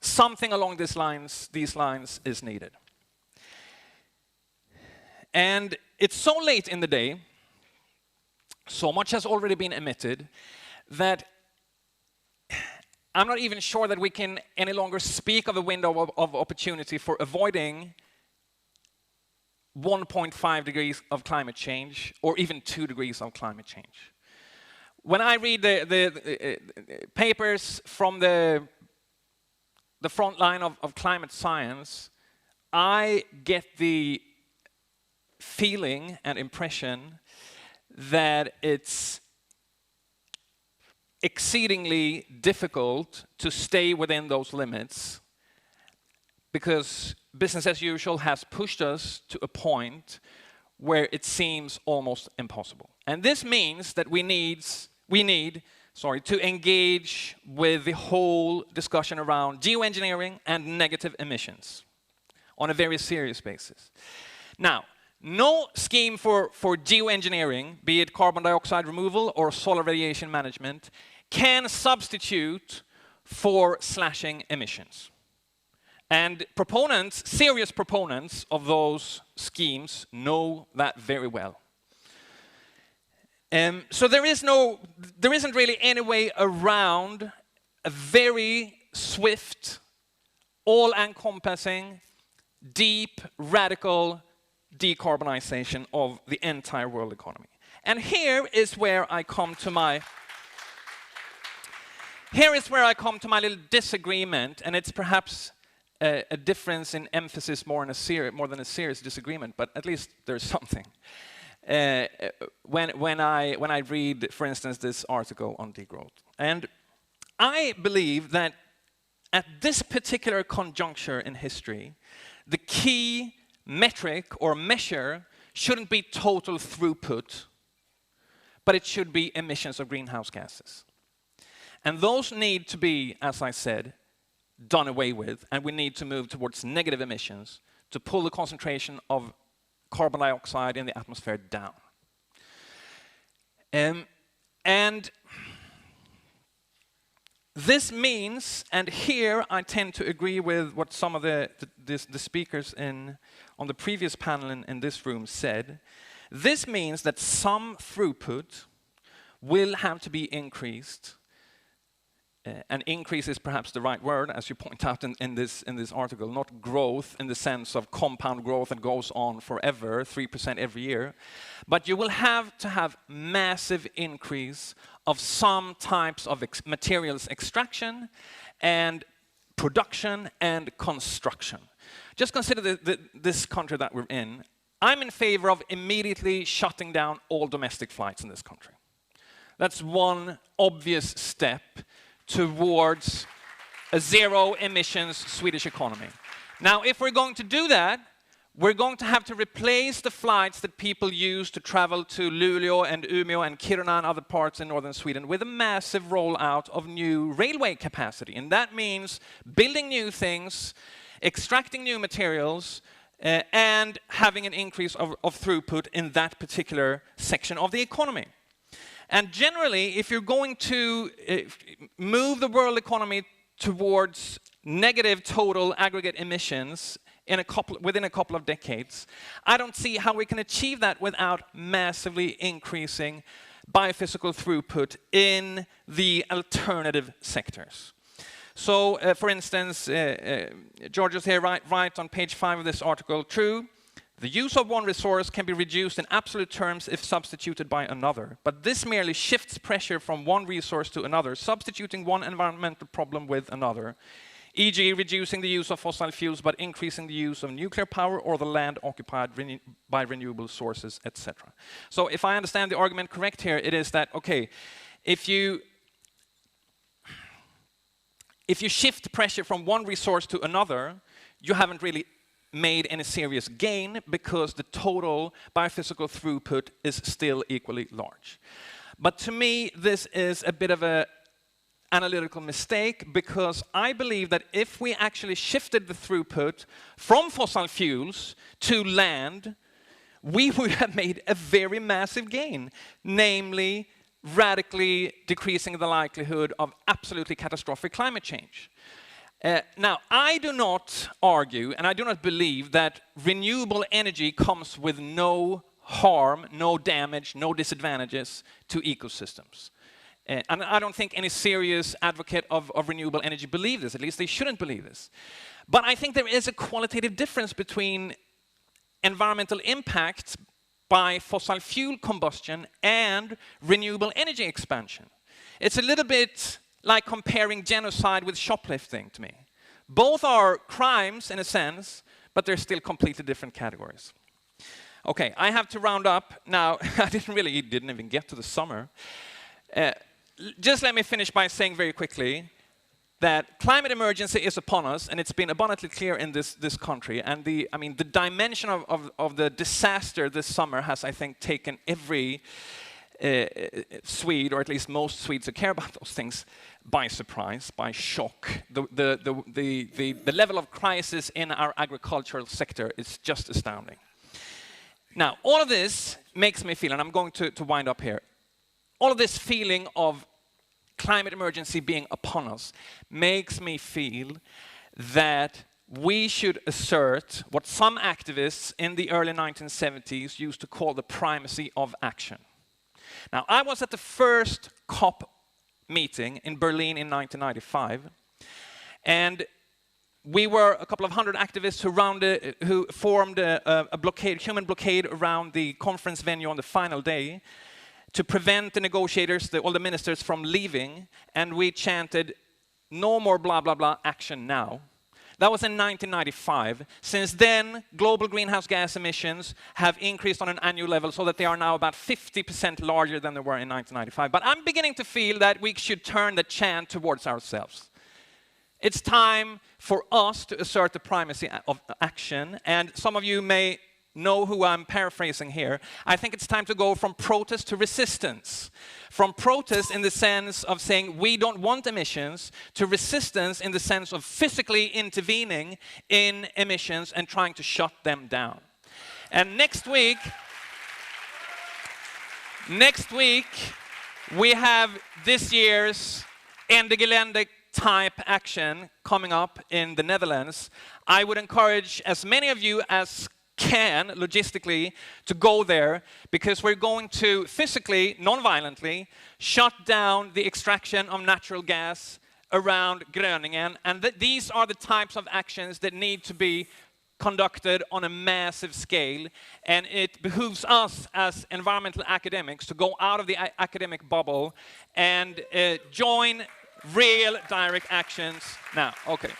something along these lines is needed. And it's so late in the day, so much has already been emitted, that I'm not even sure that we can any longer speak of a window of opportunity for avoiding 1.5 degrees of climate change, or even 2 degrees of climate change. When I read the papers from the front line of climate science, I get the feeling and impression that it's exceedingly difficult to stay within those limits, because business as usual has pushed us to a point where it seems almost impossible. And this means that we need to engage with the whole discussion around geoengineering and negative emissions on a very serious basis. Now, no scheme for geoengineering, be it carbon dioxide removal or solar radiation management, can substitute for slashing emissions. And proponents, serious proponents of those schemes, know that very well. So there isn't really any way around a very swift, all-encompassing, deep, radical decarbonization of the entire world economy. And here is where I come to my little disagreement, and it's perhaps a difference in emphasis more than a serious disagreement, but at least there's something. When I read, for instance, this article on degrowth. And I believe that at this particular conjuncture in history, the key metric or measure shouldn't be total throughput, but it should be emissions of greenhouse gases. And those need to be, as I said, done away with, and we need to move towards negative emissions to pull the concentration of carbon dioxide in the atmosphere down. And this means, and here I tend to agree with what some of the speakers on the previous panel in this room said, This means that some throughput will have to be increased. And increase is perhaps the right word, as you point out in this article, not growth in the sense of compound growth that goes on forever, 3% every year. But you will have to have massive increase of some types of materials extraction and production and construction. Just consider this country that we're in. I'm in favor of immediately shutting down all domestic flights in this country. That's one obvious step towards a zero emissions Swedish economy. Now, if we're going to do that, we're going to have to replace the flights that people use to travel to Luleå and Umeå and Kiruna and other parts in northern Sweden with a massive rollout of new railway capacity. And that means building new things, extracting new materials, and having an increase of throughput in that particular section of the economy. And generally, if you're going to move the world economy towards negative total aggregate emissions within a couple of decades, I don't see how we can achieve that without massively increasing biophysical throughput in the alternative sectors. So, for instance, Georgios here right on page 5 of this article, true. The use of one resource can be reduced in absolute terms if substituted by another, but this merely shifts pressure from one resource to another, substituting one environmental problem with another, e.g. reducing the use of fossil fuels but increasing the use of nuclear power or the land occupied by renewable sources, etc. So if I understand the argument correct here, it is that, okay, if you shift pressure from one resource to another, you haven't really made any serious gain because the total biophysical throughput is still equally large. But to me, this is a bit of an analytical mistake because I believe that if we actually shifted the throughput from fossil fuels to land, we would have made a very massive gain, namely radically decreasing the likelihood of absolutely catastrophic climate change. Now, I do not argue, and I do not believe that renewable energy comes with no harm, no damage, no disadvantages to ecosystems. And I don't think any serious advocate of renewable energy believe this, at least they shouldn't believe this. But I think there is a qualitative difference between environmental impact by fossil fuel combustion and renewable energy expansion. It's a little bit like comparing genocide with shoplifting to me. Both are crimes in a sense, but they're still completely different categories. Okay, I have to round up now. I didn't even get to the summer. Just let me finish by saying very quickly that climate emergency is upon us, and it's been abundantly clear in this country. And the dimension of the disaster this summer has, I think, taken every Swede, or at least most Swedes who care about those things, by surprise, by shock. The level of crisis in our agricultural sector is just astounding. Now, all of this makes me feel, and I'm going to wind up here, all of this feeling of climate emergency being upon us makes me feel that we should assert what some activists in the early 1970s used to call the primacy of action. Now, I was at the first COP meeting in Berlin in 1995, and we were a couple of hundred activists who formed a human blockade around the conference venue on the final day to prevent the negotiators, all the ministers, from leaving, and we chanted, "No more blah, blah, blah, action now." That was in 1995. Since then, global greenhouse gas emissions have increased on an annual level so that they are now about 50% larger than they were in 1995. But I'm beginning to feel that we should turn the chant towards ourselves. It's time for us to assert the primacy of action, and some of you may know who I'm paraphrasing here. I think it's time to go from protest to resistance. From protest in the sense of saying we don't want emissions, to resistance in the sense of physically intervening in emissions and trying to shut them down. And next week, we have this year's Ende Gelände type action coming up in the Netherlands. I would encourage as many of you as can, logistically, to go there, because we're going to physically, non-violently, shut down the extraction of natural gas around Gröningen. And these are the types of actions that need to be conducted on a massive scale, and it behooves us as environmental academics to go out of the academic bubble and join real direct actions now. Okay.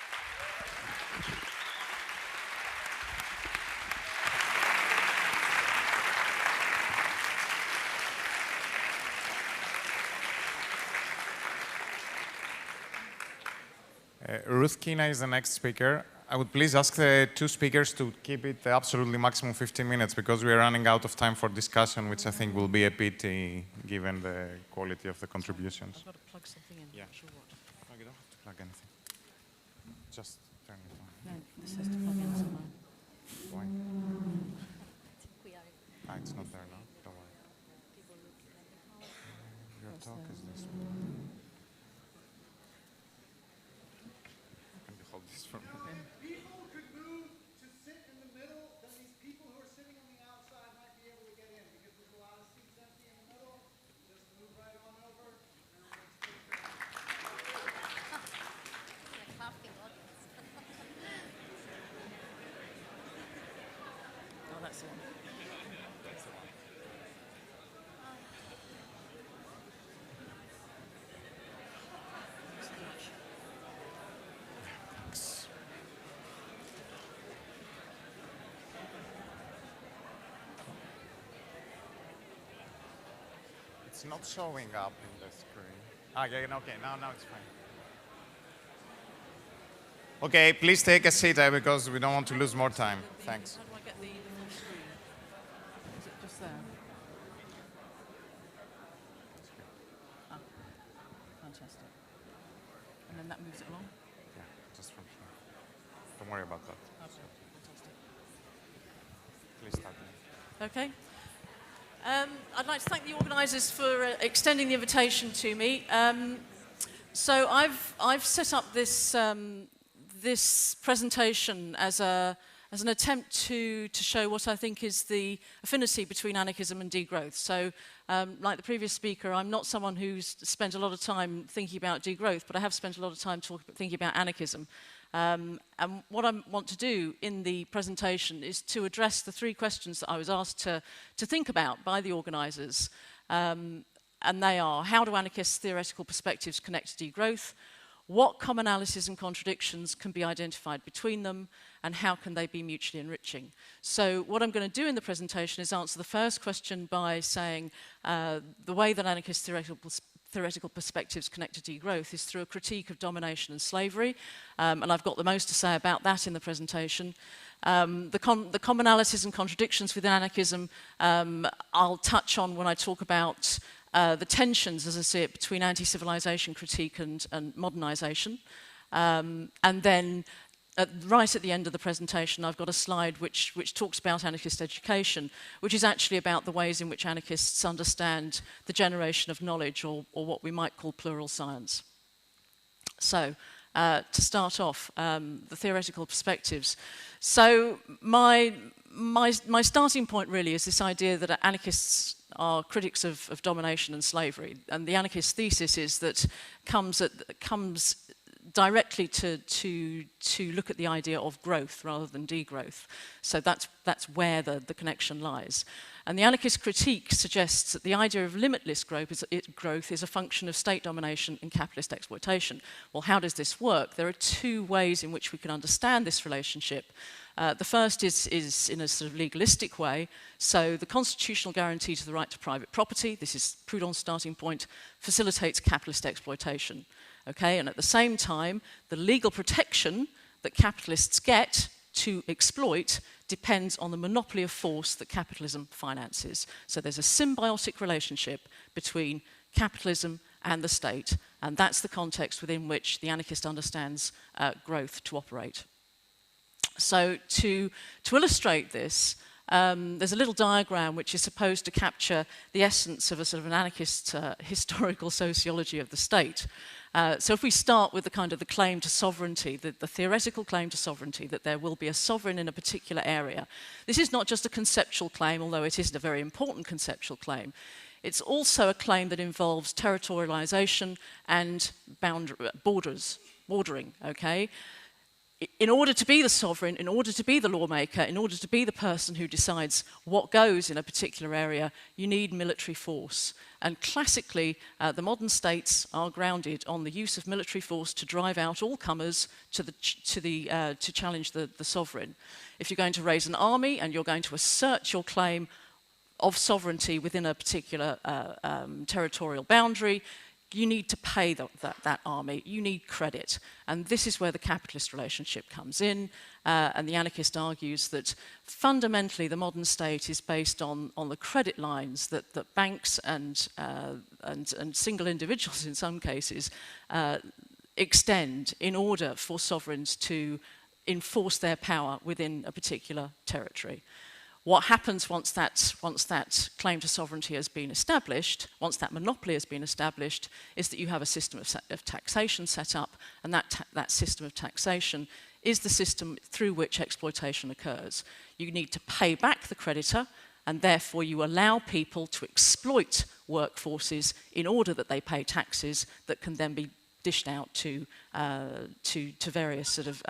Ruth Kinna is the next speaker. I would please ask the two speakers to keep it absolutely maximum 15 minutes, because we are running out of time for discussion, which I think will be a pity given the quality of the contributions. I've got to plug something in. Yeah. Not sure what. No, you don't have to plug anything. Just turn it on. No, this has to plug in somewhere. Why? Ah, it's not there now. Don't worry. Your talk is this one. Can you hold this for me? People could move to sit in the middle, then these people who are sitting on the outside might be able to get in, because there's a lot of seats empty in the middle. Just move right on over. Oh, that's the one. It's not showing up in the screen. Ah, yeah, okay, now it's fine. Okay, please take a seat because we don't want to lose more time. Thanks. How do I get the full screen? Is it just there? Ah, fantastic. And then that moves it along? Yeah, just from here. Don't worry about that. Okay, fantastic. Please start. Okay. I'd like to thank the organisers for extending the invitation to me. So I've set up this this presentation as an attempt to show what I think is the affinity between anarchism and degrowth. So, like the previous speaker, I'm not someone who's spent a lot of time thinking about degrowth, but I have spent a lot of time thinking about anarchism. And what I want to do in the presentation is to address the three questions that I was asked to think about by the organisers. And they are: how do anarchist theoretical perspectives connect to degrowth? What commonalities and contradictions can be identified between them? And how can they be mutually enriching? So what I'm going to do in the presentation is answer the first question by saying the way that anarchist theoretical perspectives connect to degrowth is through a critique of domination and slavery, and I've got the most to say about that in the presentation. The commonalities and contradictions within anarchism I'll touch on when I talk about the tensions, as I see it, between anti-civilization critique and modernisation. And then right at the end of the presentation, I've got a slide which talks about anarchist education, which is actually about the ways in which anarchists understand the generation of knowledge, or what we might call plural science. So, to start off, the theoretical perspectives. So, my starting point really is this idea that anarchists are critics of domination and slavery, and the anarchist thesis is that comes directly to look at the idea of growth rather than degrowth. So that's where the connection lies. And the anarchist critique suggests that the idea of limitless growth is a function of state domination and capitalist exploitation. Well, how does this work? There are two ways in which we can understand this relationship. The first is in a sort of legalistic way. So the constitutional guarantee to the right to private property, this is Proudhon's starting point, facilitates capitalist exploitation. Okay, and at the same time, the legal protection that capitalists get to exploit depends on the monopoly of force that capitalism finances. So there's a symbiotic relationship between capitalism and the state, and that's the context within which the anarchist understands growth to operate. So to illustrate this, there's a little diagram which is supposed to capture the essence of a sort of an anarchist historical sociology of the state. So if we start with the kind of the claim to sovereignty, the theoretical claim to sovereignty, that there will be a sovereign in a particular area, this is not just a conceptual claim, although it is a very important conceptual claim. It's also a claim that involves territorialization and bordering, okay? In order to be the sovereign, in order to be the lawmaker, in order to be the person who decides what goes in a particular area, you need military force. And classically, the modern states are grounded on the use of military force to drive out all comers to challenge the sovereign. If you're going to raise an army and you're going to assert your claim of sovereignty within a particular territorial boundary, you need to pay that army, you need credit. And this is where the capitalist relationship comes in, and the anarchist argues that fundamentally the modern state is based on the credit lines that banks and single individuals in some cases extend in order for sovereigns to enforce their power within a particular territory. What happens once that claim to sovereignty has been established, once that monopoly has been established, is that you have a system of taxation set up, and that system of taxation is the system through which exploitation occurs. You need to pay back the creditor, and therefore you allow people to exploit workforces in order that they pay taxes that can then be dished out to various sort of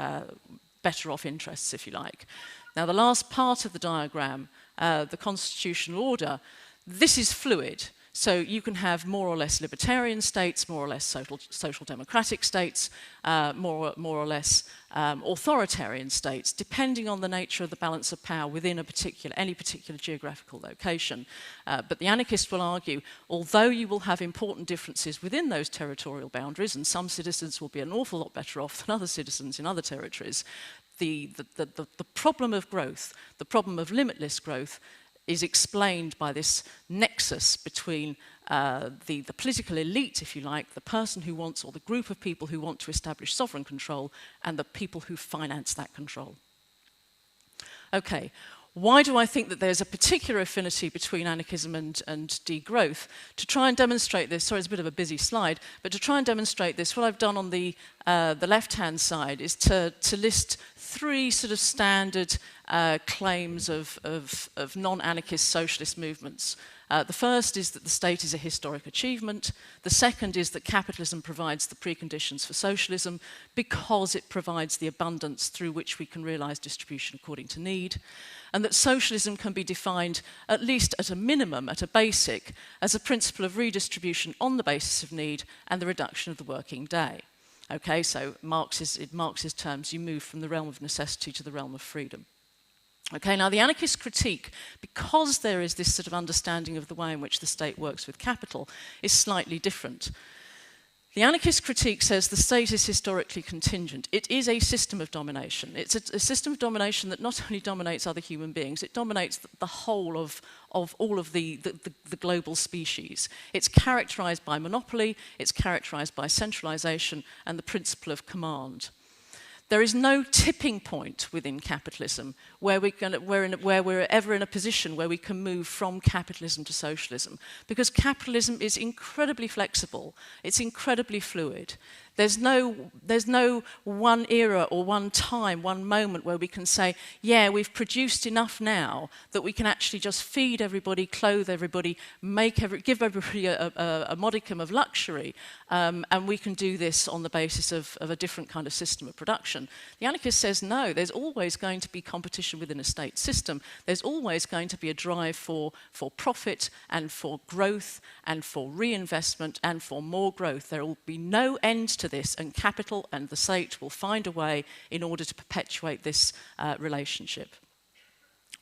better off interests, if you like. Now, the last part of the diagram, the constitutional order, this is fluid. So you can have more or less libertarian states, more or less social democratic states, more or less authoritarian states, depending on the nature of the balance of power within any particular geographical location. But the anarchist will argue, although you will have important differences within those territorial boundaries, and some citizens will be an awful lot better off than other citizens in other territories, the problem of growth, the problem of limitless growth, is explained by this nexus between the political elite, if you like, the person who wants, or the group of people who want to establish sovereign control, and the people who finance that control. Okay, why do I think that there's a particular affinity between anarchism and degrowth? To try and demonstrate this, sorry, it's a bit of a busy slide, but to try and demonstrate this, what I've done on the left-hand side is to list three sort of standard claims of non-anarchist socialist movements. The first is that the state is a historic achievement. The second is that capitalism provides the preconditions for socialism because it provides the abundance through which we can realize distribution according to need. And that socialism can be defined, at least at a minimum, at a basic, as a principle of redistribution on the basis of need and the reduction of the working day. Okay, so in Marx's terms, you move from the realm of necessity to the realm of freedom. Okay, now the anarchist critique, because there is this sort of understanding of the way in which the state works with capital, is slightly different. The anarchist critique says the state is historically contingent. It is a system of domination. It's a system of domination that not only dominates other human beings, it dominates the whole of all of the global species. It's characterized by monopoly, it's characterized by centralization and the principle of command. There is no tipping point within capitalism where we're ever in a position where we can move from capitalism to socialism, because capitalism is incredibly flexible, it's incredibly fluid. There's no one era or one time, one moment where we can say, yeah, we've produced enough now that we can actually just feed everybody, clothe everybody, give everybody a modicum of luxury, and we can do this on the basis of a different kind of system of production. The anarchist says no, there's always going to be competition within a state system. There's always going to be a drive for profit and for growth and for reinvestment and for more growth. There will be no end to this, and capital and the state will find a way in order to perpetuate this relationship.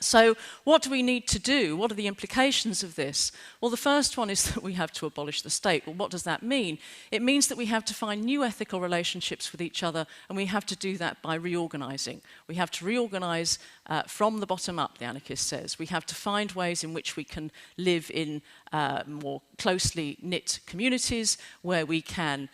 So what do we need to do? What are the implications of this? Well, the first one is that we have to abolish the state. Well, what does that mean? It means that we have to find new ethical relationships with each other, and we have to do that by reorganizing. We have to reorganize from the bottom up, the anarchist says. We have to find ways in which we can live in more closely knit communities, where we can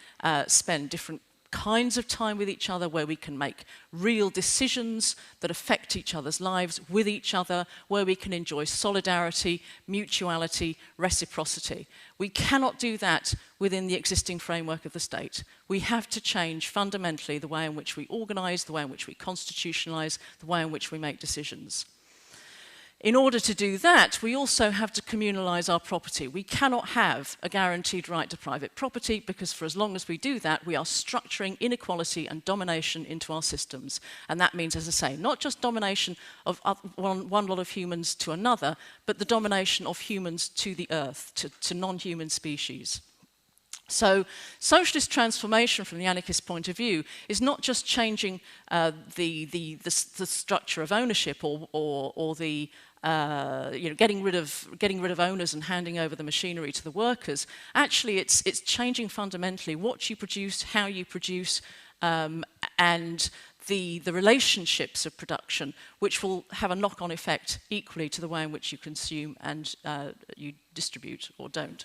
spend different kinds of time with each other where we can make real decisions that affect each other's lives with each other, where we can enjoy solidarity, mutuality, reciprocity. We cannot do that within the existing framework of the state. We have to change fundamentally the way in which we organise, the way in which we constitutionalise, the way in which we make decisions. In order to do that, we also have to communalise our property. We cannot have a guaranteed right to private property because for as long as we do that, we are structuring inequality and domination into our systems. And that means, as I say, not just domination of one lot of humans to another, but the domination of humans to the earth, to non-human species. So socialist transformation from the anarchist point of view is not just changing the structure of ownership or the getting rid of owners and handing over the machinery to the workers. Actually, it's changing fundamentally what you produce, how you produce, and the relationships of production, which will have a knock-on effect equally to the way in which you consume and you distribute or don't.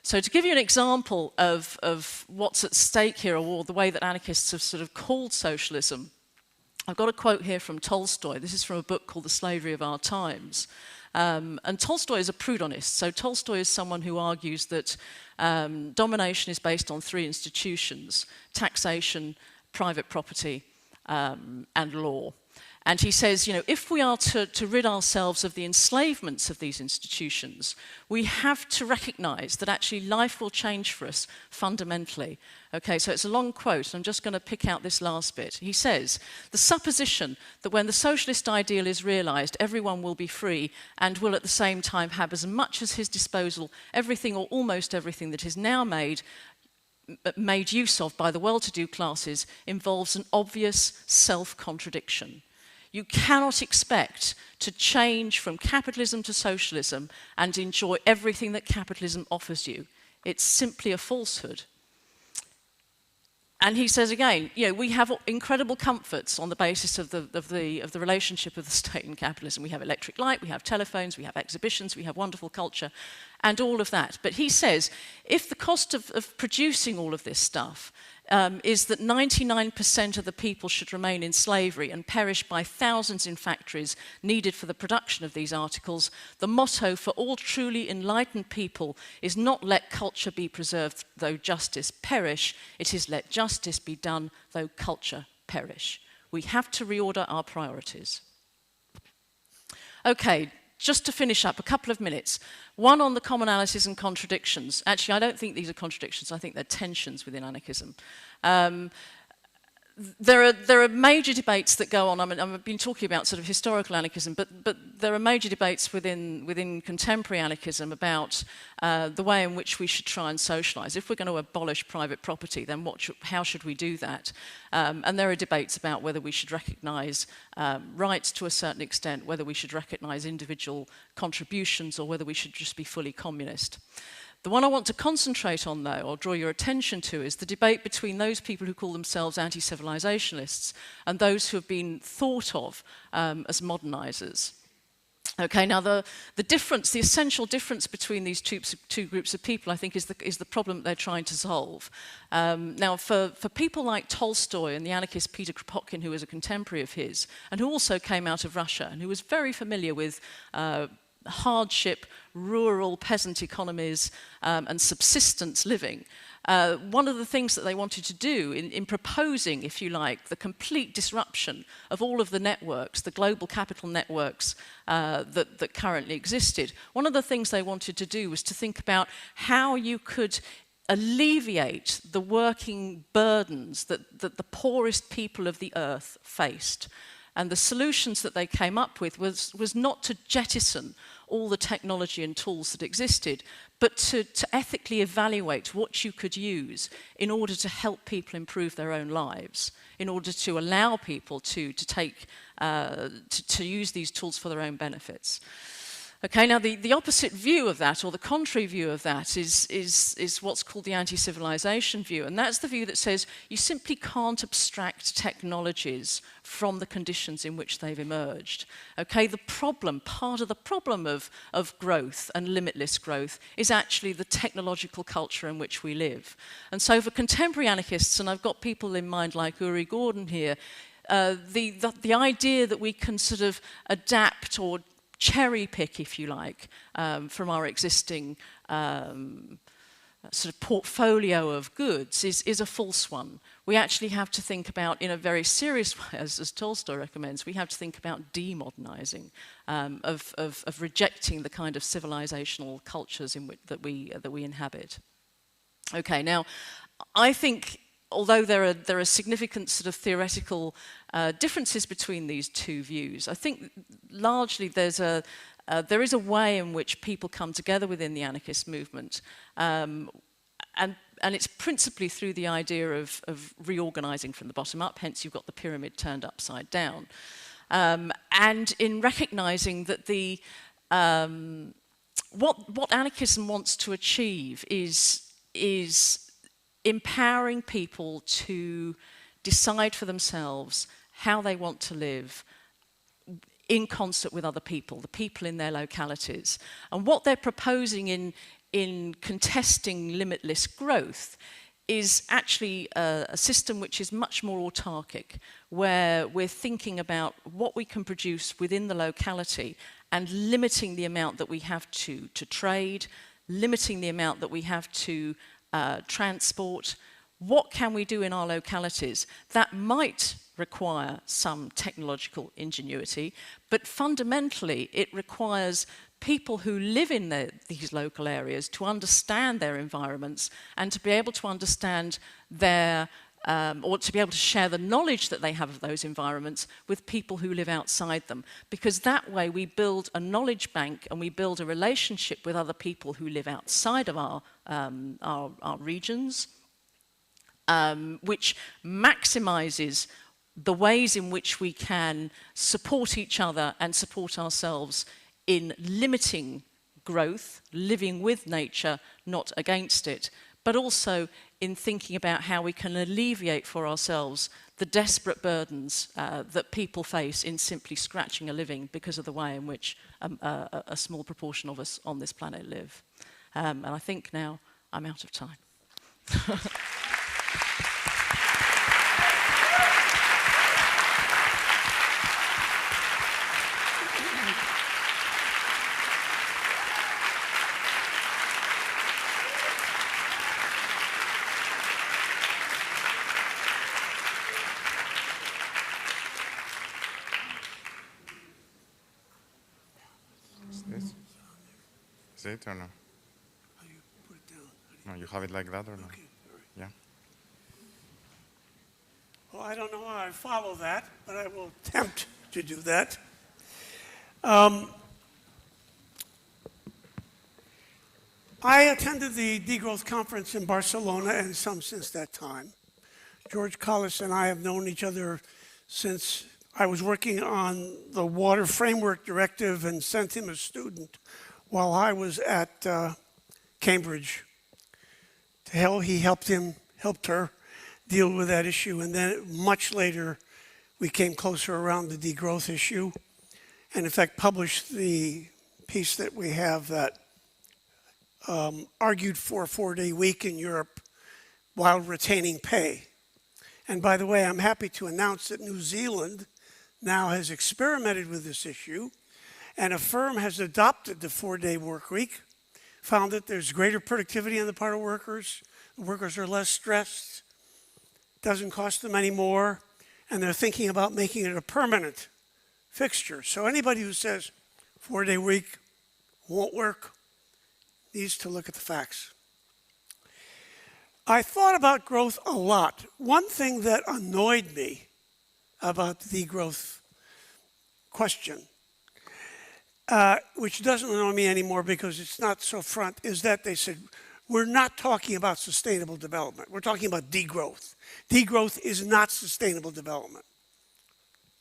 So to give you an example of what's at stake here, or the way that anarchists have sort of called socialism, I've got a quote here from Tolstoy. This is from a book called The Slavery of Our Times. And Tolstoy is a Proudhonist. So Tolstoy is someone who argues that domination is based on three institutions: taxation, private property, and law. And he says, if we are to rid ourselves of the enslavements of these institutions, we have to recognise that actually life will change for us fundamentally. Okay, so it's a long quote, and I'm just going to pick out this last bit. He says, the supposition that when the socialist ideal is realised, everyone will be free and will at the same time have as much as his disposal everything or almost everything that is now made use of by the well-to-do classes involves an obvious self-contradiction. You cannot expect to change from capitalism to socialism and enjoy everything that capitalism offers you. It's simply a falsehood. And he says again, we have incredible comforts on the basis of the relationship of the state and capitalism. We have electric light, we have telephones, we have exhibitions, we have wonderful culture, and all of that. But he says, if the cost of producing all of this stuff is that 99% of the people should remain in slavery and perish by thousands in factories needed for the production of these articles, the motto for all truly enlightened people is not let culture be preserved though justice perish, it is let justice be done though culture perish. We have to reorder our priorities. Okay, just to finish up, a couple of minutes. One on the commonalities and contradictions. Actually, I don't think these are contradictions, I think they're tensions within anarchism. There are major debates that go on. I've been talking about sort of historical anarchism, but there are major debates within contemporary anarchism about the way in which we should try and socialise. If we're going to abolish private property, then how should we do that? And there are debates about whether we should recognise rights to a certain extent, whether we should recognise individual contributions, or whether we should just be fully communist. The one I want to concentrate on, though, or draw your attention to, is the debate between those people who call themselves anti-civilizationalists and those who have been thought of as modernisers. Okay, now the essential difference between these two groups of people, I think, is the problem they're trying to solve. Now, for people like Tolstoy and the anarchist Peter Kropotkin, who was a contemporary of his, and who also came out of Russia, and who was very familiar with hardship, rural peasant economies, and subsistence living. One of the things that they wanted to do in proposing, if you like, the complete disruption of all of the networks, the global capital networks that currently existed, one of the things they wanted to do was to think about how you could alleviate the working burdens that the poorest people of the earth faced. And the solutions that they came up with was not to jettison all the technology and tools that existed, but to ethically evaluate what you could use in order to help people improve their own lives, in order to allow people to use these tools for their own benefits. Okay, now the opposite view of that, or the contrary view of that, is what's called the anti-civilization view. And that's the view that says you simply can't abstract technologies from the conditions in which they've emerged. Okay, the problem, part of the problem of growth and limitless growth is actually the technological culture in which we live. And so for contemporary anarchists, and I've got people in mind like Uri Gordon here, the idea that we can sort of adapt or cherry pick, if you like, from our existing sort of portfolio of goods is a false one. We actually have to think about, in a very serious way, as Tolstoy recommends, we have to think about demodernizing, of rejecting the kind of civilizational cultures in which, that we inhabit. Okay, now, I think, although there are significant sort of theoretical differences between these two views, I think largely there is a way in which people come together within the anarchist movement, and it's principally through the idea of reorganizing from the bottom up, hence you've got the pyramid turned upside down. And in recognizing that what anarchism wants to achieve is empowering people to decide for themselves how they want to live in concert with other people, the people in their localities. And what they're proposing in contesting limitless growth is actually a system which is much more autarkic, where we're thinking about what we can produce within the locality and limiting the amount that we have to trade, limiting the amount that we have to transport. What can we do in our localities? That might require some technological ingenuity, but fundamentally it requires people who live in these local areas to understand their environments and to be able to understand their, or to be able to share the knowledge that they have of those environments with people who live outside them. Because that way we build a knowledge bank and we build a relationship with other people who live outside of our regions, which maximizes the ways in which we can support each other and support ourselves in limiting growth, living with nature, not against it, but also in thinking about how we can alleviate for ourselves the desperate burdens that people face in simply scratching a living because of the way in which a small proportion of us on this planet live. And I think now I'm out of time. Is it or no? How do you put it down? No, you have it like that or no? Okay, all right. Yeah. Well, I don't know how I follow that, but I will attempt to do that. I attended the Degrowth conference in Barcelona and some since that time. George Collis and I have known each other since I was working on the Water Framework Directive and sent him a student while I was at Cambridge. He helped her deal with that issue. And then much later, we came closer around the degrowth issue. And in fact, published the piece that we have that argued for a 4-day week in Europe while retaining pay. And by the way, I'm happy to announce that New Zealand now has experimented with this issue, and a firm has adopted the 4-day work week, found that there's greater productivity on the part of workers, the workers are less stressed, doesn't cost them any more, and they're thinking about making it a permanent fixture. So anybody who says 4-day week won't work needs to look at the facts. I thought about growth a lot. One thing that annoyed me about the degrowth question, which doesn't annoy me anymore because it's not so front, is that they said, we're not talking about sustainable development. We're talking about degrowth. Degrowth is not sustainable development.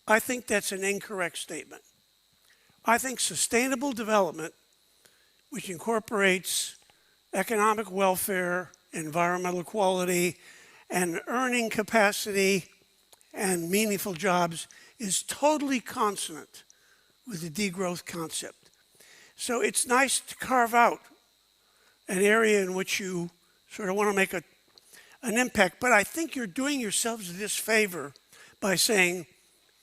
I think that's an incorrect statement. I think sustainable development, which incorporates economic welfare, environmental equality, and earning capacity and meaningful jobs, is totally consonant with the degrowth concept. So it's nice to carve out an area in which you sort of want to make an impact, but I think you're doing yourselves a disfavor by saying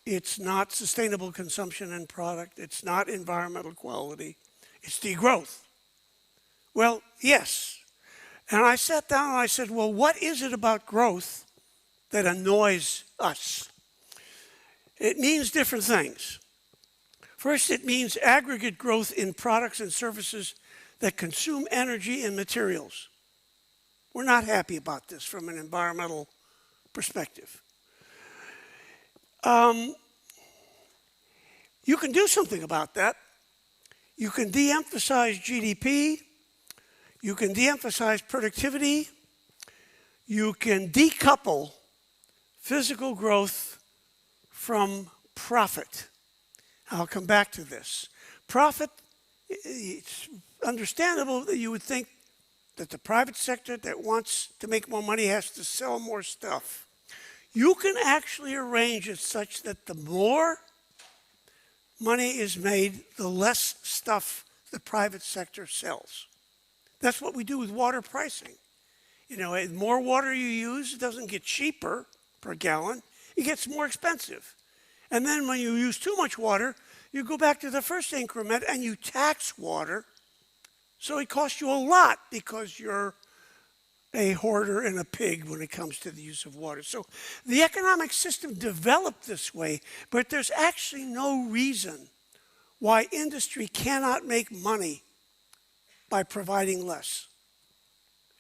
it's not sustainable consumption and product, it's not environmental quality, it's degrowth. Well, yes. And I sat down and I said, well, what is it about growth that annoys us? It means different things. First, it means aggregate growth in products and services that consume energy and materials. We're not happy about this from an environmental perspective. You can do something about that. You can de-emphasize GDP. You can de-emphasize productivity. You can decouple physical growth from profit. I'll come back to this. Profit, it's understandable that you would think that the private sector that wants to make more money has to sell more stuff. You can actually arrange it such that the more money is made, the less stuff the private sector sells. That's what we do with water pricing. You know, the more water you use, it doesn't get cheaper per gallon, it gets more expensive. And then when you use too much water, you go back to the first increment and you tax water. So it costs you a lot because you're a hoarder and a pig when it comes to the use of water. So the economic system developed this way, but there's actually no reason why industry cannot make money by providing less.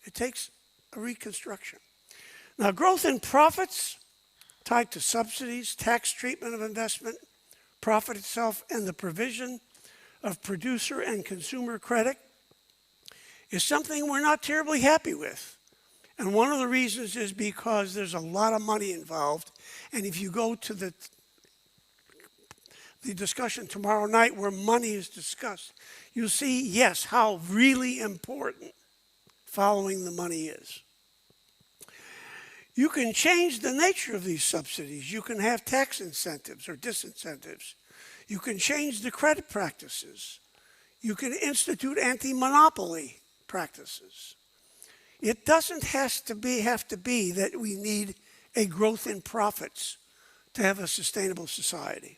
It takes a reconstruction. Now, growth in profits tied to subsidies, tax treatment of investment, profit itself, and the provision of producer and consumer credit is something we're not terribly happy with. And one of the reasons is because there's a lot of money involved. And if you go to the discussion tomorrow night where money is discussed, you'll see, yes, how really important following the money is. You can change the nature of these subsidies. You can have tax incentives or disincentives. You can change the credit practices. You can institute anti-monopoly practices. It doesn't have to be that we need a growth in profits to have a sustainable society.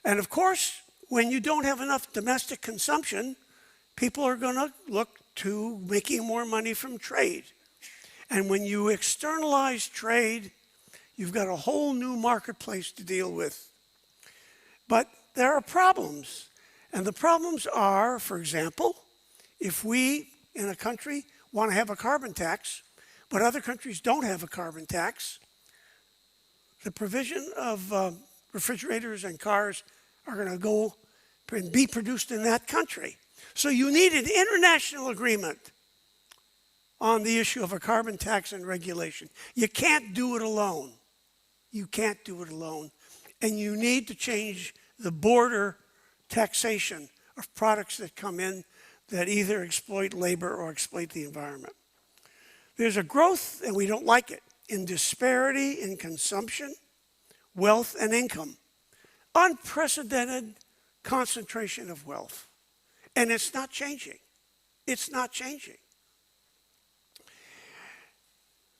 And of course, when you don't have enough domestic consumption, people are going to look to making more money from trade. And when you externalize trade, you've got a whole new marketplace to deal with. But there are problems. And the problems are, for example, if we in a country want to have a carbon tax, but other countries don't have a carbon tax, the provision of refrigerators and cars are going to go and be produced in that country. So you need an international agreement on the issue of a carbon tax and regulation. You can't do it alone. You can't do it alone. And you need to change the border taxation of products that come in that either exploit labor or exploit the environment. There's a growth, and we don't like it, in disparity in consumption, wealth, and income. Unprecedented concentration of wealth. And it's not changing. It's not changing.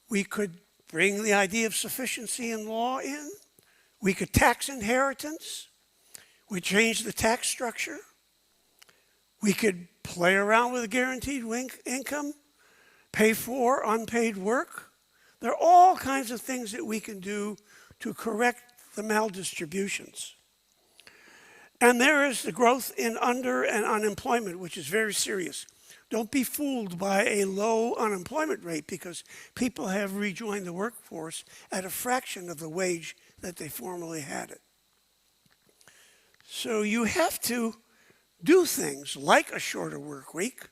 We could bring the idea of sufficiency in law in. We could tax inheritance. We change the tax structure. We could play around with guaranteed income, pay for unpaid work. There are all kinds of things that we can do to correct the maldistributions. And there is the growth in under and unemployment, which is very serious. Don't be fooled by a low unemployment rate because people have rejoined the workforce at a fraction of the wage that they formerly had it. So you have to do things like a shorter work week.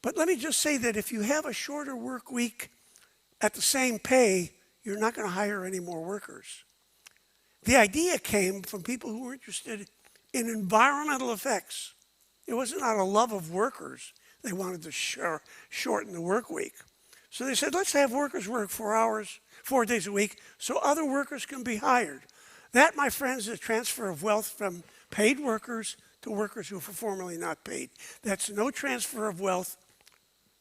But let me just say that if you have a shorter work week at the same pay, you're not going to hire any more workers. The idea came from people who were interested in environmental effects. It wasn't out of love of workers. They wanted to shorten the work week. So they said, let's have workers work 4 days a week, so other workers can be hired. That, my friends, is a transfer of wealth from paid workers to workers who were formerly not paid. That's no transfer of wealth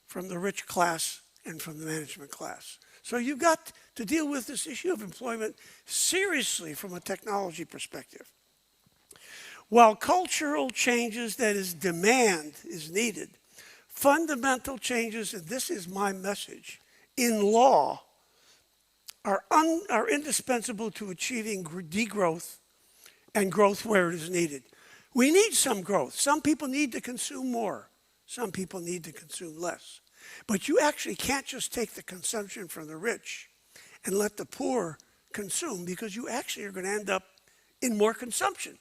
from the rich class and from the management class. So you've got to deal with this issue of employment seriously from a technology perspective. While cultural changes, that is demand, is needed, fundamental changes, and this is my message, in law are indispensable to achieving degrowth and growth where it is needed. We need some growth. Some people need to consume more. Some people need to consume less. But you actually can't just take the consumption from the rich and let the poor consume, because you actually are going to end up in more consumption,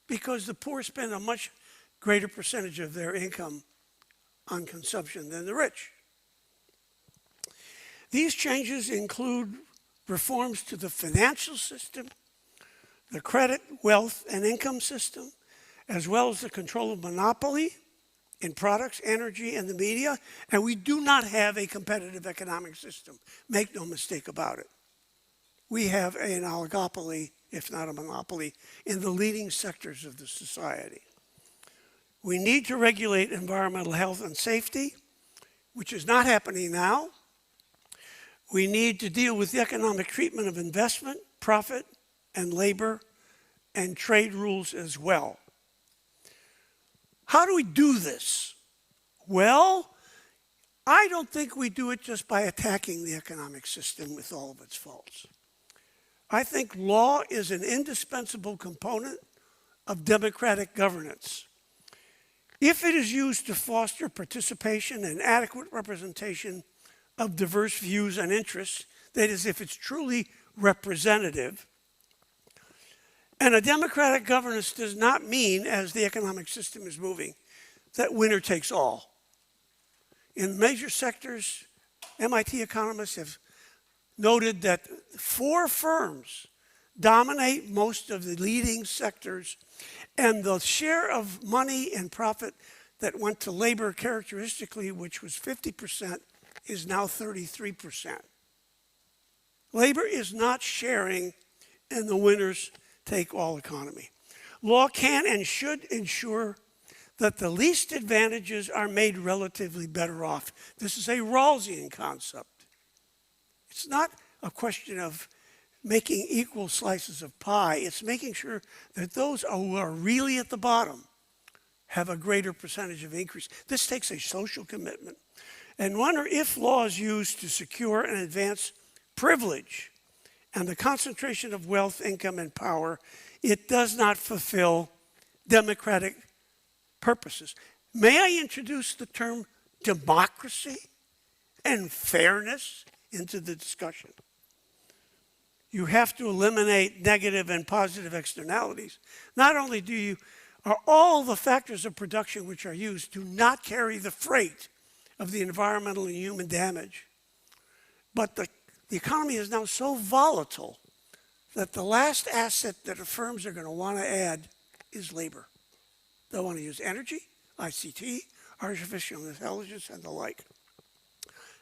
because the poor spend a much greater percentage of their income on consumption than the rich. These changes include reforms to the financial system, the credit, wealth, and income system, as well as the control of monopoly in products, energy, and the media. And we do not have a competitive economic system. Make no mistake about it. We have an oligopoly, if not a monopoly, in the leading sectors of the society. We need to regulate environmental health and safety, which is not happening now. We need to deal with the economic treatment of investment, profit, and labor, and trade rules as well. How do we do this? Well, I don't think we do it just by attacking the economic system with all of its faults. I think law is an indispensable component of democratic governance. If it is used to foster participation and adequate representation of diverse views and interests, that is, if it's truly representative. And a democratic governance does not mean, as the economic system is moving, that winner takes all. In major sectors, MIT economists have noted that 4 firms dominate most of the leading sectors, and the share of money and profit that went to labor characteristically, which was 50%, is now 33%. Labor is not sharing in the winners take all economy. Law can and should ensure that the least advantages are made relatively better off. This is a Rawlsian concept. It's not a question of making equal slices of pie. It's making sure that those who are really at the bottom have a greater percentage of increase. This takes a social commitment. And wonder if law is used to secure and advance privilege and the concentration of wealth, income, and power, it does not fulfill democratic purposes. May I introduce the term democracy and fairness into the discussion? You have to eliminate negative and positive externalities. Not only are all the factors of production which are used do not carry the freight of the environmental and human damage, but the economy is now so volatile that the last asset that the firms are going to want to add is labor. They'll want to use energy, ICT, artificial intelligence, and the like.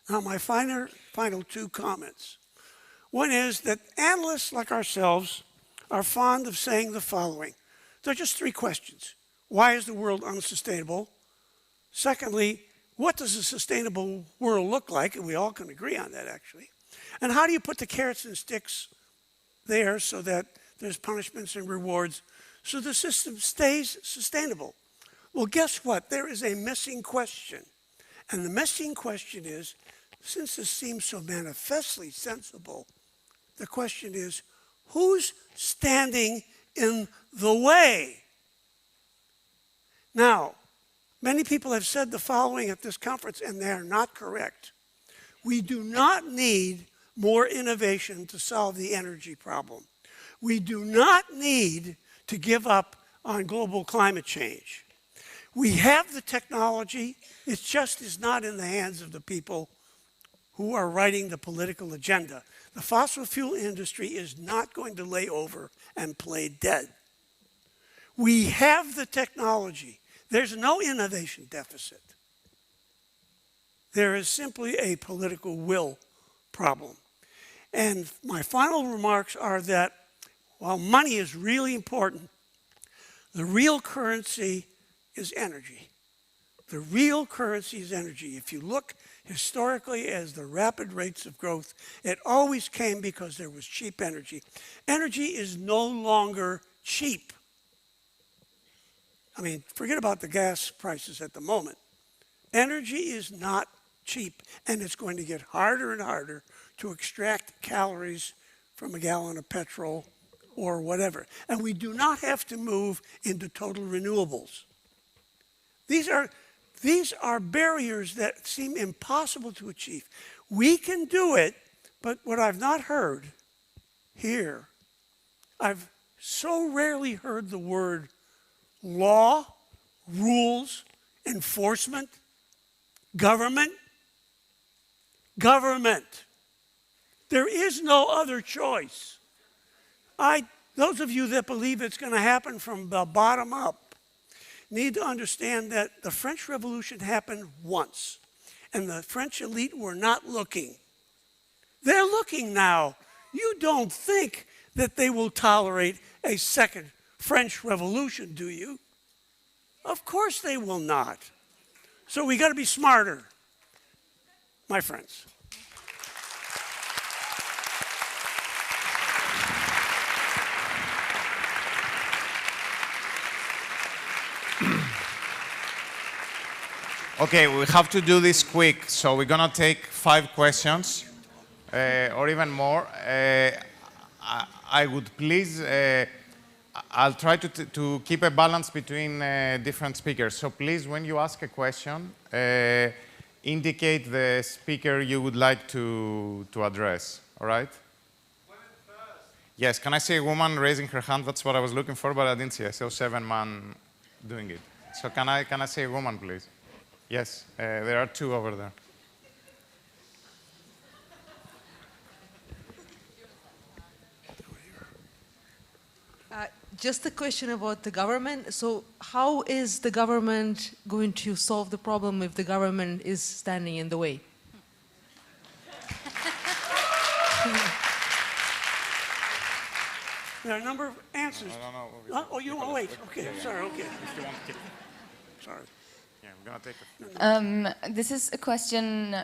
Now, my final 2 comments. One is that analysts like ourselves are fond of saying the following. There are just 3 questions. Why is the world unsustainable? Secondly, what does a sustainable world look like? And we all can agree on that, actually. And how do you put the carrots and sticks there so that there's punishments and rewards so the system stays sustainable? Well, guess what? There is a missing question. And the missing question is, since this seems so manifestly sensible, the question is, who's standing in the way? Now, many people have said the following at this conference, and they are not correct. We do not need more innovation to solve the energy problem. We do not need to give up on global climate change. We have the technology. It just is not in the hands of the people who are writing the political agenda. The fossil fuel industry is not going to lay over and play dead. We have the technology. There's no innovation deficit. There is simply a political will problem. And my final remarks are that while money is really important, the real currency is energy. The real currency is energy. If you look historically as the rapid rates of growth, it always came because there was cheap energy. Energy is no longer cheap. I mean, forget about the gas prices at the moment. Energy is not cheap, and it's going to get harder and harder to extract calories from a gallon of petrol or whatever. And we do not have to move into total renewables. These are barriers that seem impossible to achieve. We can do it, but what I've not heard here, I've so rarely heard the word law, rules, enforcement, government. Government. There is no other choice. Those of you that believe it's going to happen from the bottom up need to understand that the French Revolution happened once, and the French elite were not looking. They're looking now. You don't think that they will tolerate a second French Revolution, do you? Of course they will not. So we got to be smarter, my friends. Okay, we have to do this quick, so we're going to take 5 questions, or even more. I would please, I'll try to keep a balance between different speakers. So please, when you ask a question, indicate the speaker you would like to address, all right? Women first. Yes, can I see a woman raising her hand? That's what I was looking for, but I didn't see. I saw 7 men doing it. So can I see a woman, please? Yes, there are 2 over there. Just a question about the government. So how is the government going to solve the problem if the government is standing in the way? There are a number of answers. No. Oh, you want to wait? Okay, sorry, okay. Sorry. Yeah, we're going to take This is a question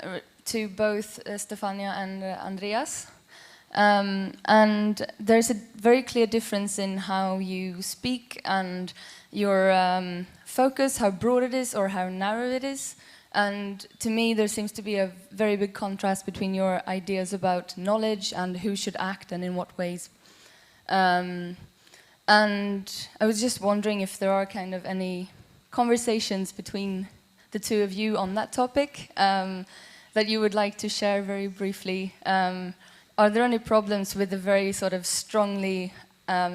to both Stefania and Andreas. And there's a very clear difference in how you speak and your focus, how broad it is or how narrow it is. And to me, there seems to be a very big contrast between your ideas about knowledge and who should act and in what ways. And I was just wondering if there are kind of any conversations between the 2 of you on that topic that you would like to share very briefly. Are there any problems with the very sort of strongly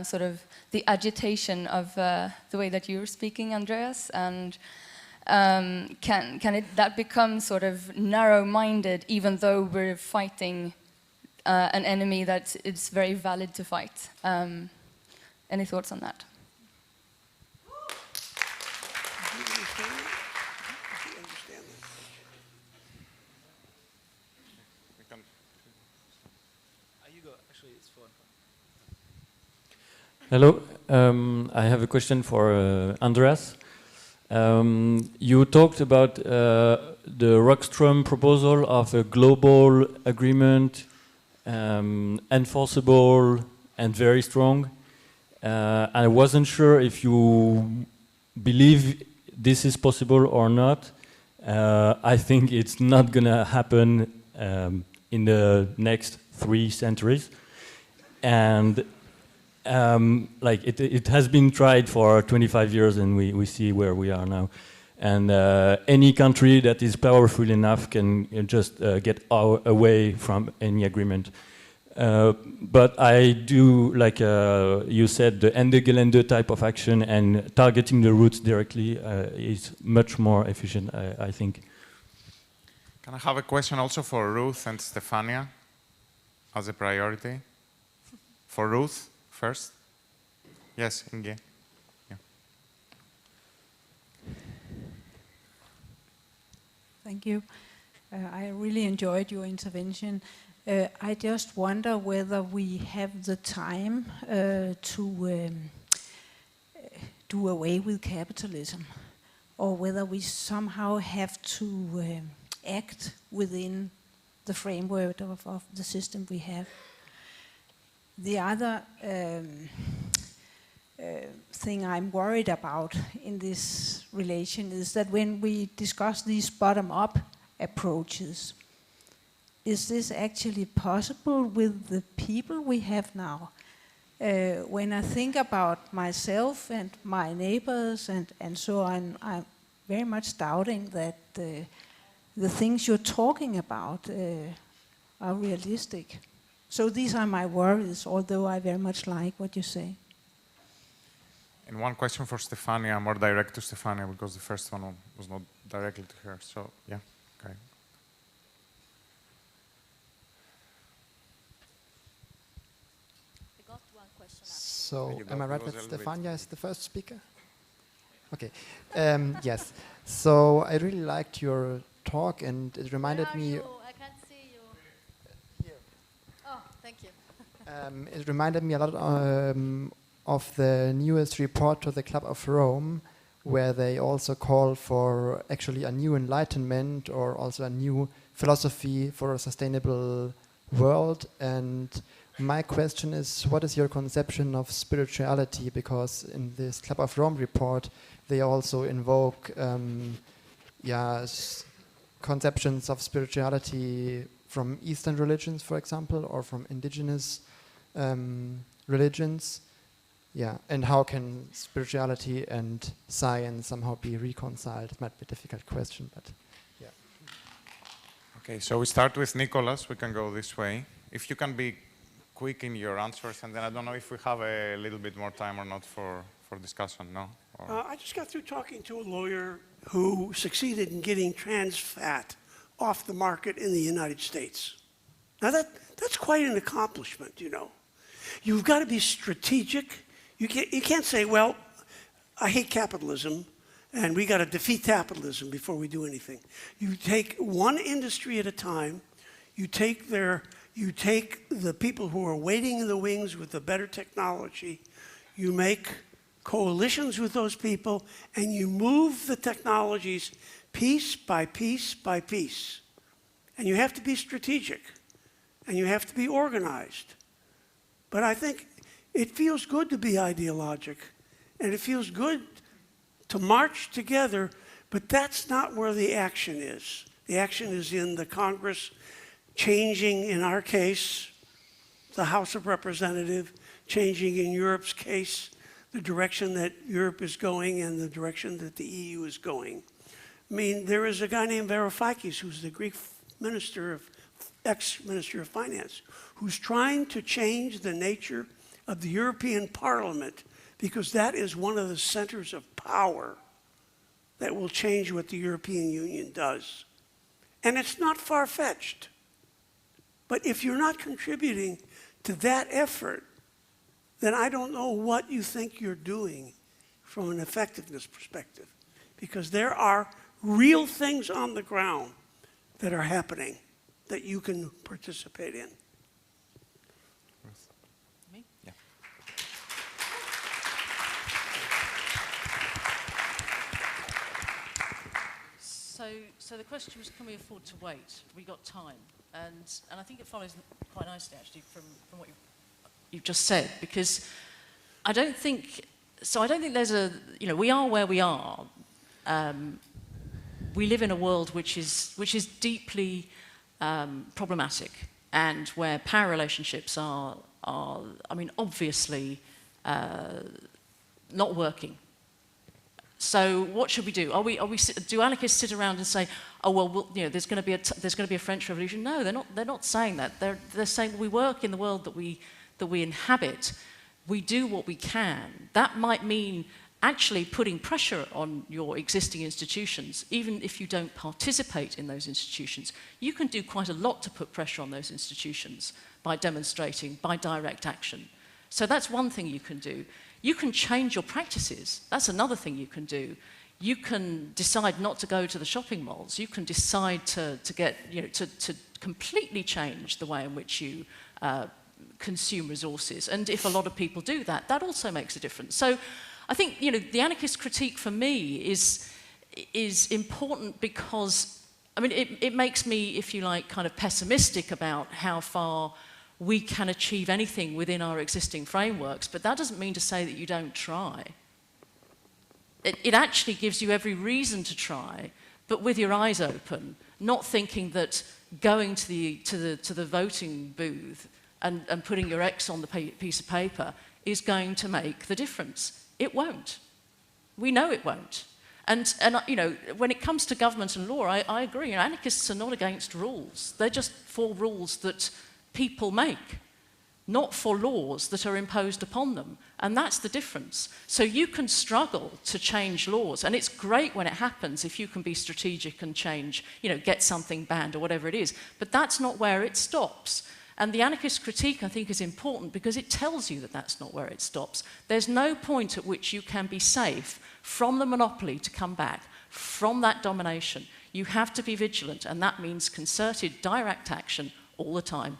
sort of the agitation of the way that you're speaking, Andreas? And can that become sort of narrow-minded, even though we're fighting an enemy that it's very valid to fight? Any thoughts on that? Hello, I have a question for Andreas. You talked about the Rockström proposal of a global agreement, enforceable and very strong. I wasn't sure if you believe this is possible or not. I think it's not gonna happen in the next 3 centuries. And like it has been tried for 25 years and we see where we are now. And any country that is powerful enough can just get away from any agreement. But I do, like you said, the Ende Gelände type of action and targeting the roots directly is much more efficient, I think. Can I have a question also for Ruth and Stefania as a priority? For Ruth first. Yes, Inge. Yeah. Thank you. I really enjoyed your intervention. I just wonder whether we have the time to do away with capitalism, or whether we somehow have to act within the framework of the system we have. The other thing I'm worried about in this relation is that when we discuss these bottom-up approaches, is this actually possible with the people we have now? When I think about myself and my neighbors and so on, I'm very much doubting that the things you're talking about are realistic. So these are my worries, although I very much like what you say. And one question for Stefania, more direct to Stefania, because the first one was not directly to her. So, yeah, okay. We got one question. So, am I right that Stefania is the first speaker? Okay. Yes. So, I really liked your talk, and it reminded me. I can't see you. Here. Oh, thank you. It reminded me a lot of the newest report to the Club of Rome, where they also call for actually a new enlightenment or also a new philosophy for a sustainable world. And my question is, what is your conception of spirituality? Because in this Club of Rome report, they also invoke conceptions of spirituality from Eastern religions, for example, or from indigenous religions. Yeah, and how can spirituality and science somehow be reconciled? It might be a difficult question, but yeah. Okay, so we start with Nicholas. We can go this way. If you can be quick in your answers, and then I don't know if we have a little bit more time or not for discussion, no? I just got through talking to a lawyer who succeeded in getting trans fat off the market in the United States. Now that's quite an accomplishment, you know. You've got to be strategic. You can't say, well, I hate capitalism, and we got to defeat capitalism before we do anything. You take one industry at a time. You take the people who are waiting in the wings with the better technology. You make coalitions with those people, and you move the technologies piece by piece by piece. And you have to be strategic, and you have to be organized. But I think it feels good to be ideologic, and it feels good to march together, but that's not where the action is. The action is in the Congress changing, in our case, the House of Representatives, changing in Europe's case, the direction that Europe is going and the direction that the EU is going. I mean, there is a guy named Varoufakis, who's the Greek ex-Minister of Finance, who's trying to change the nature of the European Parliament, because that is one of the centers of power that will change what the European Union does. And it's not far-fetched. But if you're not contributing to that effort, then I don't know what you think you're doing from an effectiveness perspective. Because there are real things on the ground that are happening that you can participate in. So the question was, can we afford to wait? We got time, and I think it follows quite nicely actually from what you've just said, because I don't think there's a, you know, we are where we are. We live in a world which is deeply problematic, and where power relationships are I mean, obviously not working. So what should we do? Do anarchists sit around and say, oh well, you know, there's going to be a French Revolution? No, they're not saying that. They're saying we work in the world that we inhabit. We do what we can. That might mean actually putting pressure on your existing institutions, even if you don't participate in those institutions. You can do quite a lot to put pressure on those institutions by demonstrating, by direct action. So that's one thing you can do. You can change your practices. That's another thing you can do. You can decide not to go to the shopping malls. You can decide to get, to completely change the way in which you consume resources. And if a lot of people do that, that also makes a difference. So I think, the anarchist critique for me is important because, I mean, it makes me, if you like, kind of pessimistic about how far we can achieve anything within our existing frameworks, but that doesn't mean to say that you don't try. It actually gives you every reason to try, but with your eyes open, not thinking that going to the voting booth and putting your X on the piece of paper is going to make the difference. It won't. We know it won't. And when it comes to government and law, I agree. Anarchists are not against rules. They're just for rules that people make, not for laws that are imposed upon them. And that's the difference. So you can struggle to change laws, and it's great when it happens if you can be strategic and change, get something banned or whatever it is. But that's not where it stops. And the anarchist critique, I think, is important because it tells you that that's not where it stops. There's no point at which you can be safe from the monopoly to come back, from that domination. You have to be vigilant, and that means concerted, direct action all the time.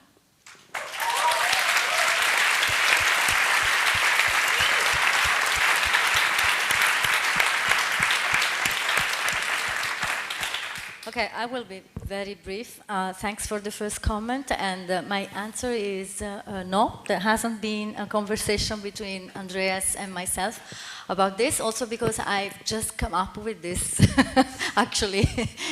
Okay, I will be very brief. Thanks for the first comment, and my answer is no. There hasn't been a conversation between Andreas and myself about this, also because I've just come up with this actually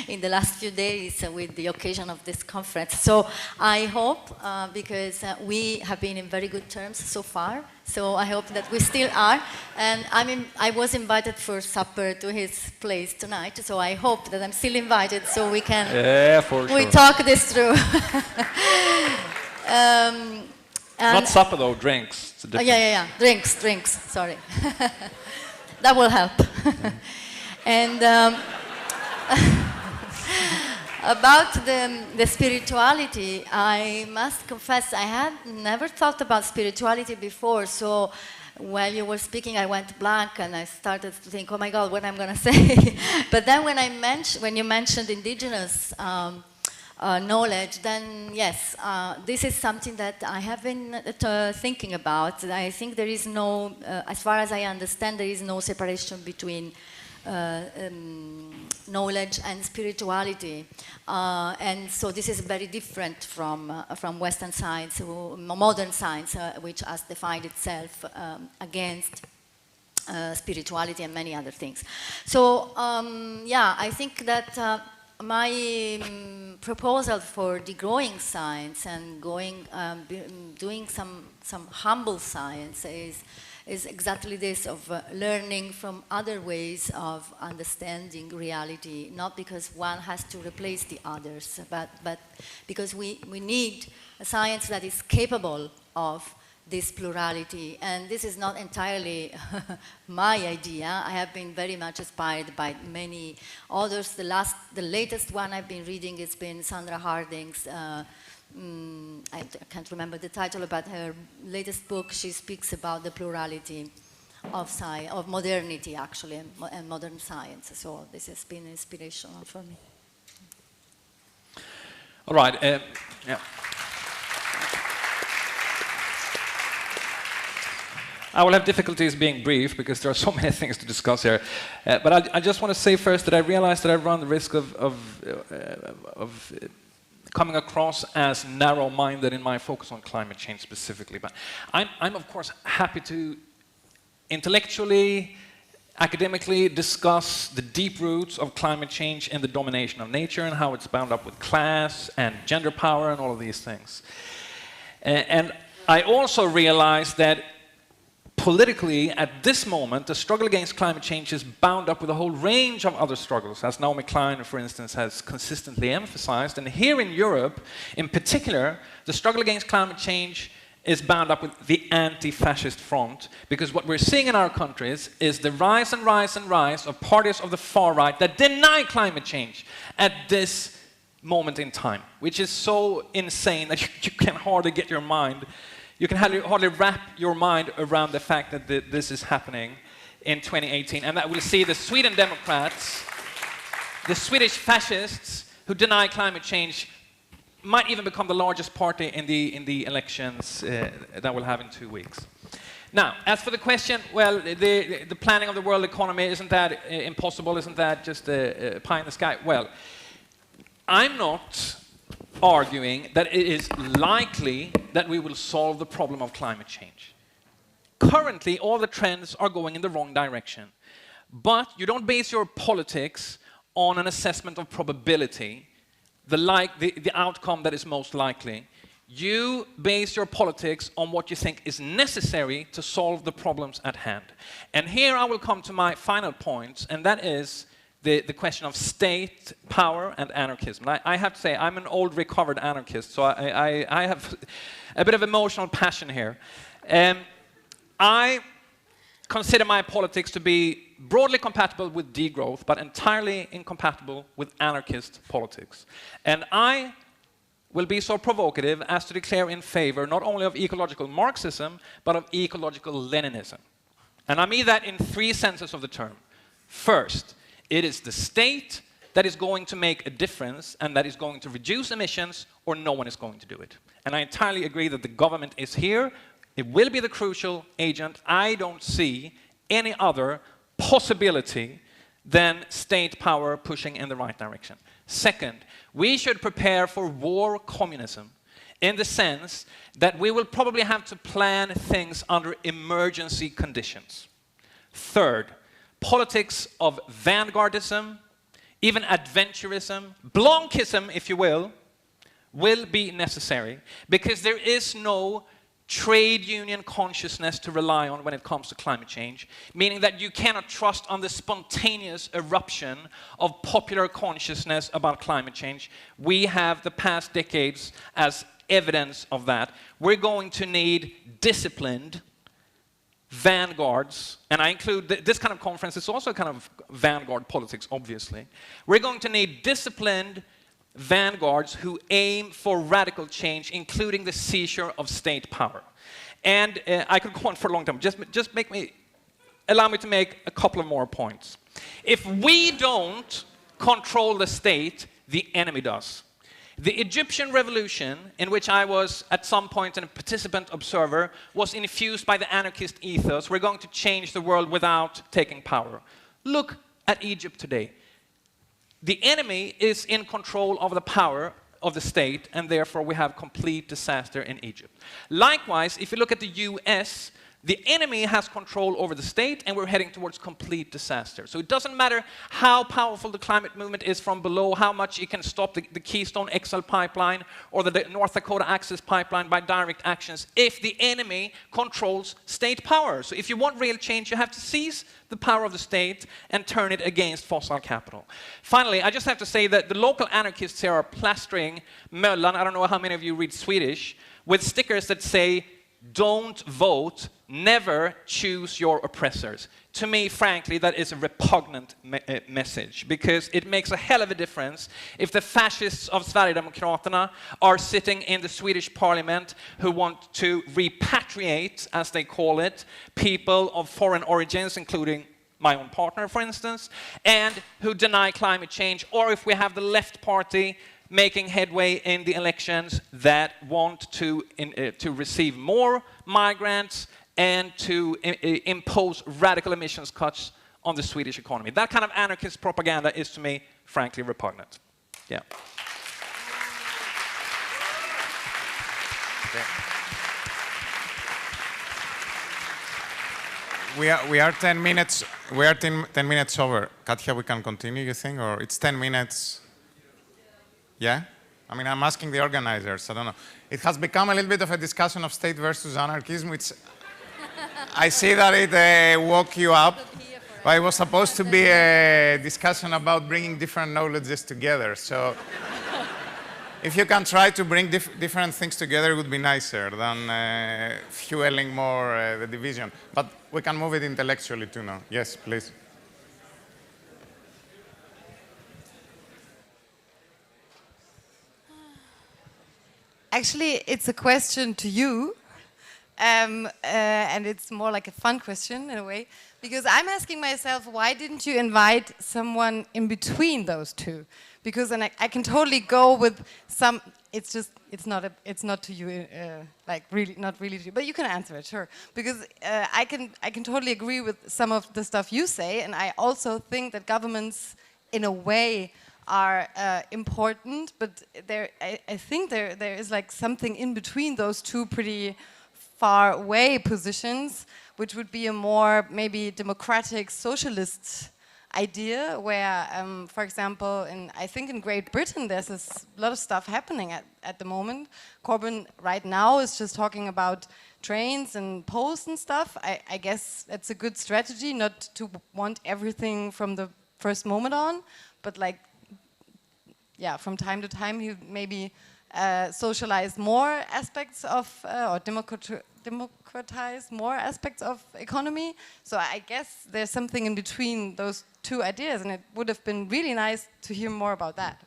in the last few days with the occasion of this conference. So I hope, because we have been in very good terms so far, so I hope that we still are. And I was invited for supper to his place tonight, so I hope that I'm still invited so we can we talk this through. Not supper though, drinks. Yeah, drinks, sorry. That will help. And about the spirituality, I must confess I had never thought about spirituality before, so while you were speaking I went blank and I started to think, oh my God, what I'm going to say. But then when you mentioned indigenous knowledge, then yes, this is something that I have been thinking about. I think there is no, as far as I understand, there is no separation between knowledge and spirituality, and so this is very different from Western science, modern science, which has defined itself against spirituality and many other things. So yeah, I think that my proposal for degrowing science and doing some humble science is exactly this, of learning from other ways of understanding reality, not because one has to replace the others, but because we need a science that is capable of this plurality. And this is not entirely my idea. I have been very much inspired by many others. The latest one I've been reading has been Sandra Harding's, I can't remember the title, but her latest book, she speaks about the plurality of science, of modernity actually, and modern science. So this has been inspirational for me. All right, yeah. I will have difficulties being brief because there are so many things to discuss here. But I just want to say first that I realize that I run the risk of coming across as narrow-minded in my focus on climate change specifically. But I'm of course happy to intellectually, academically discuss the deep roots of climate change and the domination of nature and how it's bound up with class and gender power and all of these things. And I also realize that politically, at this moment, the struggle against climate change is bound up with a whole range of other struggles, as Naomi Klein, for instance, has consistently emphasized. And here in Europe, in particular, the struggle against climate change is bound up with the anti-fascist front, because what we're seeing in our countries is the rise and rise and rise of parties of the far right that deny climate change at this moment in time, which is so insane that you can hardly get your mind. You can hardly wrap your mind around the fact that this is happening in 2018, and that will see the Sweden Democrats, the Swedish fascists who deny climate change, might even become the largest party in the elections that we'll have in 2 weeks. Now, as for the question, well, the planning of the world economy, isn't that impossible? Isn't that just a pie in the sky? Well, I'm not arguing that it is likely that we will solve the problem of climate change. Currently, all the trends are going in the wrong direction. But you don't base your politics on an assessment of probability, the outcome that is most likely. You base your politics on what you think is necessary to solve the problems at hand. And here I will come to my final point, and that is the question of state power and anarchism. I have to say, I'm an old recovered anarchist, so I have a bit of emotional passion here. I consider my politics to be broadly compatible with degrowth, but entirely incompatible with anarchist politics. And I will be so provocative as to declare in favor not only of ecological Marxism, but of ecological Leninism. And I mean that in 3 senses of the term. First, it is the state that is going to make a difference and that is going to reduce emissions, or no one is going to do it. And I entirely agree that the government is here. It will be the crucial agent. I don't see any other possibility than state power pushing in the right direction. Second, we should prepare for war communism in the sense that we will probably have to plan things under emergency conditions. Third, politics of vanguardism, even adventurism, Blanchism, if you will be necessary, because there is no trade union consciousness to rely on when it comes to climate change, meaning that you cannot trust on the spontaneous eruption of popular consciousness about climate change. We have the past decades as evidence of that. We're going to need disciplined vanguards, and I include this kind of conference, it's also a kind of vanguard politics, obviously. We're going to need disciplined vanguards who aim for radical change, including the seizure of state power. And I could go on for a long time. Just allow me to make a couple of more points. If we don't control the state, the enemy does. The Egyptian revolution, in which I was at some point a participant observer, was infused by the anarchist ethos. We're going to change the world without taking power. Look at Egypt today. The enemy is in control of the power of the state, and therefore we have complete disaster in Egypt. Likewise, if you look at the US, the enemy has control over the state, and we're heading towards complete disaster. So it doesn't matter how powerful the climate movement is from below, how much it can stop the Keystone XL pipeline or the North Dakota Access pipeline by direct actions, if the enemy controls state power. So if you want real change, you have to seize the power of the state and turn it against fossil capital. Finally, I just have to say that the local anarchists here are plastering Möllan, I don't know how many of you read Swedish, with stickers that say, "Don't vote, never choose your oppressors." To me, frankly, that is a repugnant message, because it makes a hell of a difference if the fascists of Sverigedemokraterna are sitting in the Swedish parliament who want to repatriate, as they call it, people of foreign origins, including my own partner, for instance, and who deny climate change, or if we have the left party making headway in the elections that want to receive more migrants and to impose radical emissions cuts on the Swedish economy. That kind of anarchist propaganda is, to me, frankly, repugnant. Yeah. Okay. We are 10 minutes. We are 10 minutes over. Katja, we can continue, you think, or it's 10 minutes? Yeah? I mean, I'm asking the organizers, I don't know. It has become a little bit of a discussion of state versus anarchism, which I see that it woke you up, but it was supposed to be a discussion about bringing different knowledges together. So if you can try to bring different things together, it would be nicer than fueling more the division. But we can move it intellectually too now. Yes, please. Actually, it's a question to you. And it's more like a fun question in a way, because I'm asking myself, why didn't you invite someone in between those two? Because then I can totally go with some. It's just it's not to you, like really not really to you, but you can answer it, sure. Because I can totally agree with some of the stuff you say, and I also think that governments, in a way, are important, but I think there is like something in between those two pretty far away positions, which would be a more maybe democratic socialist idea, where, for example, I think in Great Britain there's a lot of stuff happening at the moment. Corbyn right now is just talking about trains and posts and stuff. I guess that's a good strategy, not to want everything from the first moment on, but like, yeah, from time to time he maybe socialize more aspects of, or democratize more aspects of economy. So I guess there's something in between those two ideas, and it would have been really nice to hear more about that.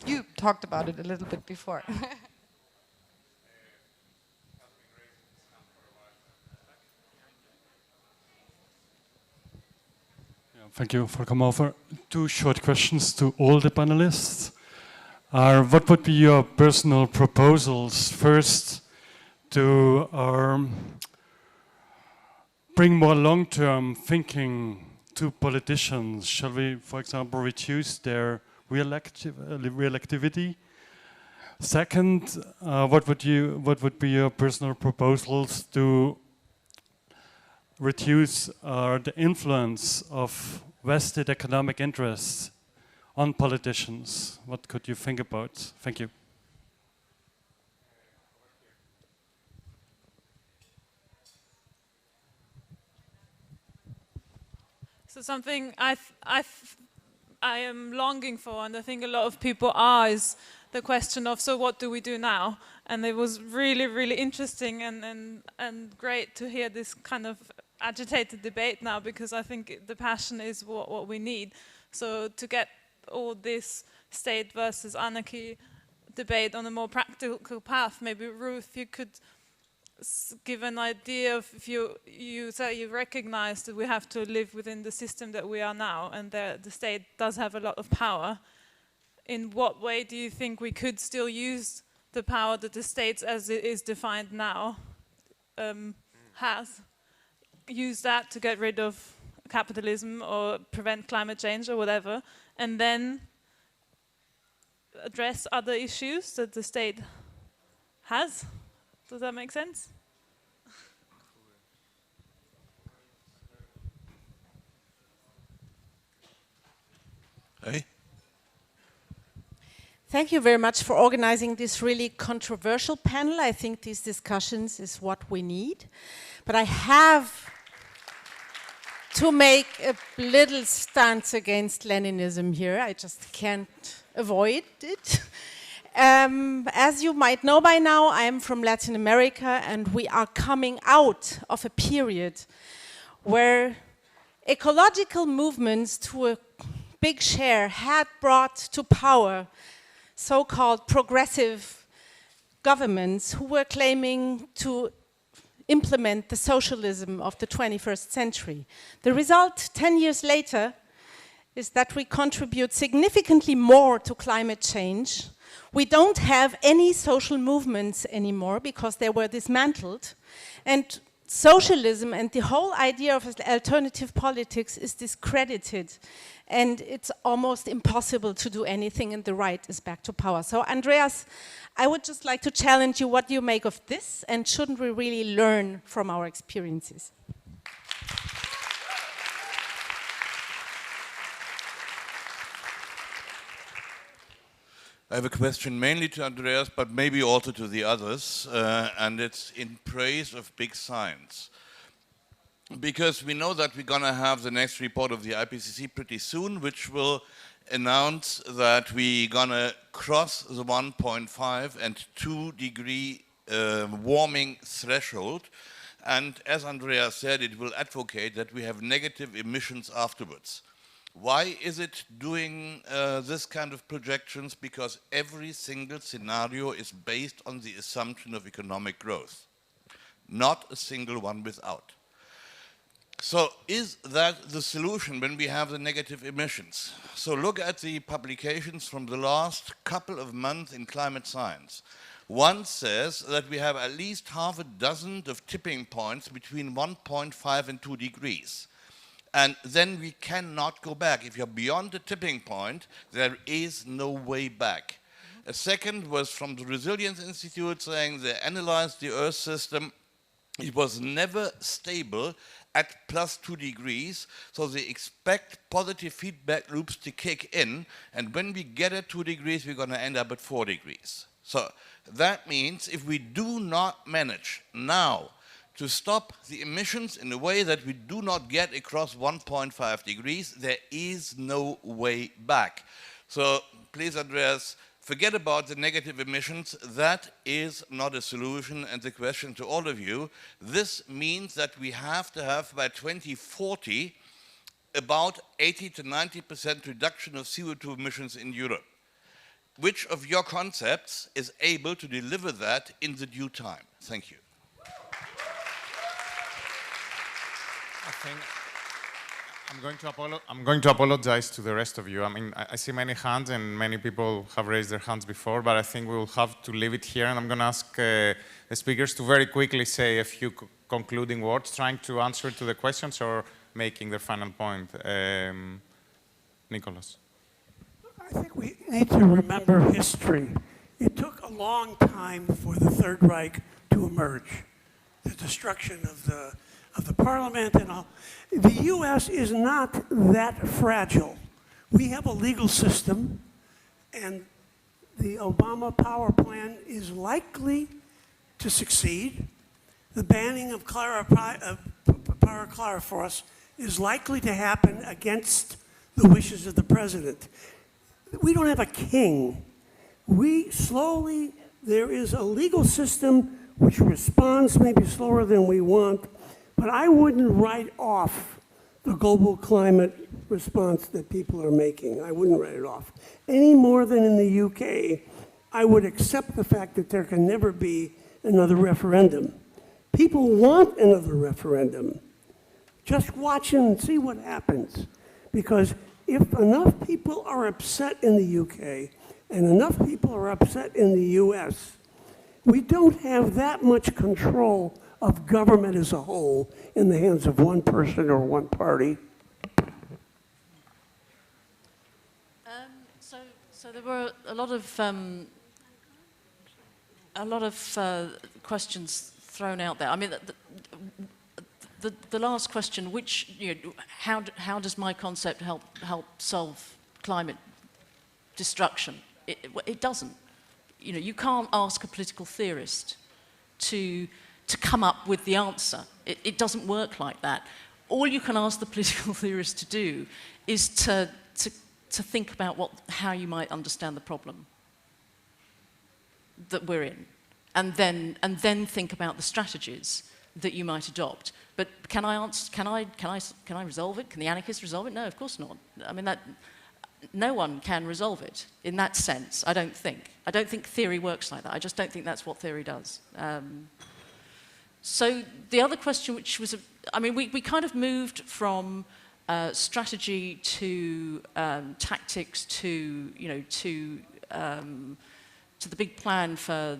You talked about it a little bit before. Thank you for coming over. 2 short questions to all the panelists. What would be your personal proposals first to bring more long-term thinking to politicians? Shall we, for example, reduce their reelectivity? Second, what would be your personal proposals to reduce the influence of vested economic interests on politicians? What could you think about? Thank you. So something I am longing for, and I think a lot of people are, is the question of, so what do we do now? And it was really, really interesting and great to hear this kind of agitated debate now, because I think the passion is what we need. So to get all this state versus anarchy debate on a more practical path, maybe Ruth, you could give an idea of, if you say you recognize that we have to live within the system that we are now, and the state does have a lot of power. In what way do you think we could still use the power that the state, as it is defined now, has? Use that to get rid of capitalism or prevent climate change or whatever, and then address other issues that the state has? Does that make sense? Hey. Thank you very much for organizing this really controversial panel. I think these discussions is what we need. But I have to make a little stance against Leninism here. I just can't avoid it. As you might know by now, I'm from Latin America, and we are coming out of a period where ecological movements, to a big share, had brought to power so-called progressive governments who were claiming to implement the socialism of the 21st century. The result, 10 years later, is that we contribute significantly more to climate change. We don't have any social movements anymore because they were dismantled. And socialism and the whole idea of alternative politics is discredited. And it's almost impossible to do anything, and the right is back to power. So Andreas, I would just like to challenge you what you make of this, and shouldn't we really learn from our experiences? I have a question mainly to Andreas, but maybe also to the others, and it's in praise of big science. Because we know that we're going to have the next report of the IPCC pretty soon, which will announce that we're going to cross the 1.5 and 2 degree warming threshold. And as Andreas said, it will advocate that we have negative emissions afterwards. Why is it doing this kind of projections? Because every single scenario is based on the assumption of economic growth. not a single one without. So is that the solution when we have the negative emissions? So look at the publications from the last couple of months in climate science. One says that we have at least half a dozen of tipping points between 1.5 and 2 degrees. And then we cannot go back. If you're beyond the tipping point, there is no way back. A second was from the Resilience Institute saying they analyzed the Earth system. It was never stable at plus 2 degrees, so they expect positive feedback loops to kick in, and when we get at 2 degrees, we're going to end up at 4 degrees. So that means if we do not manage now to stop the emissions in a way that we do not get across 1.5 degrees, there is no way back. So please, Andreas, forget about the negative emissions. That is not a solution. And the question to all of you, this means that we have to have by 2040 about 80 to 90% reduction of CO2 emissions in Europe. Which of your concepts is able to deliver that in the due time? Thank you. I think I'm going to apologize to the rest of you. I mean, I see many hands and many people have raised their hands before, but I think we will have to leave it here, and I'm going to ask the speakers to very quickly say a few concluding words, trying to answer to the questions or making their final point. Nicholas. I think we need to remember history. It took a long time for the Third Reich to emerge. The destruction of the parliament and all. The U.S. is not that fragile. We have a legal system, and the Obama power plan is likely to succeed. The banning of chlorophos is likely to happen against the wishes of the president. We don't have a king. There is a legal system which responds maybe slower than we want, but I wouldn't write off the global climate response that people are making. I wouldn't write it off. Any more than in the UK, I would accept the fact that there can never be another referendum. People want another referendum. Just watch and see what happens. Because if enough people are upset in the UK and enough people are upset in the US, we don't have that much control of government as a whole in the hands of one person or one party. So there were a lot of questions thrown out there. I mean, the last question, which how does my concept help solve climate destruction? It doesn't. You can't ask a political theorist to come up with the answer. It doesn't work like that. All you can ask the political theorist to do is to think about how you might understand the problem that we're in, and then think about the strategies that you might adopt. But can I resolve it? Can the anarchists resolve it? No, of course not. I mean, no one can resolve it in that sense, I don't think. I don't think theory works like that. I just don't think that's what theory does. So the other question, which was, we kind of moved from strategy to tactics to the big plan for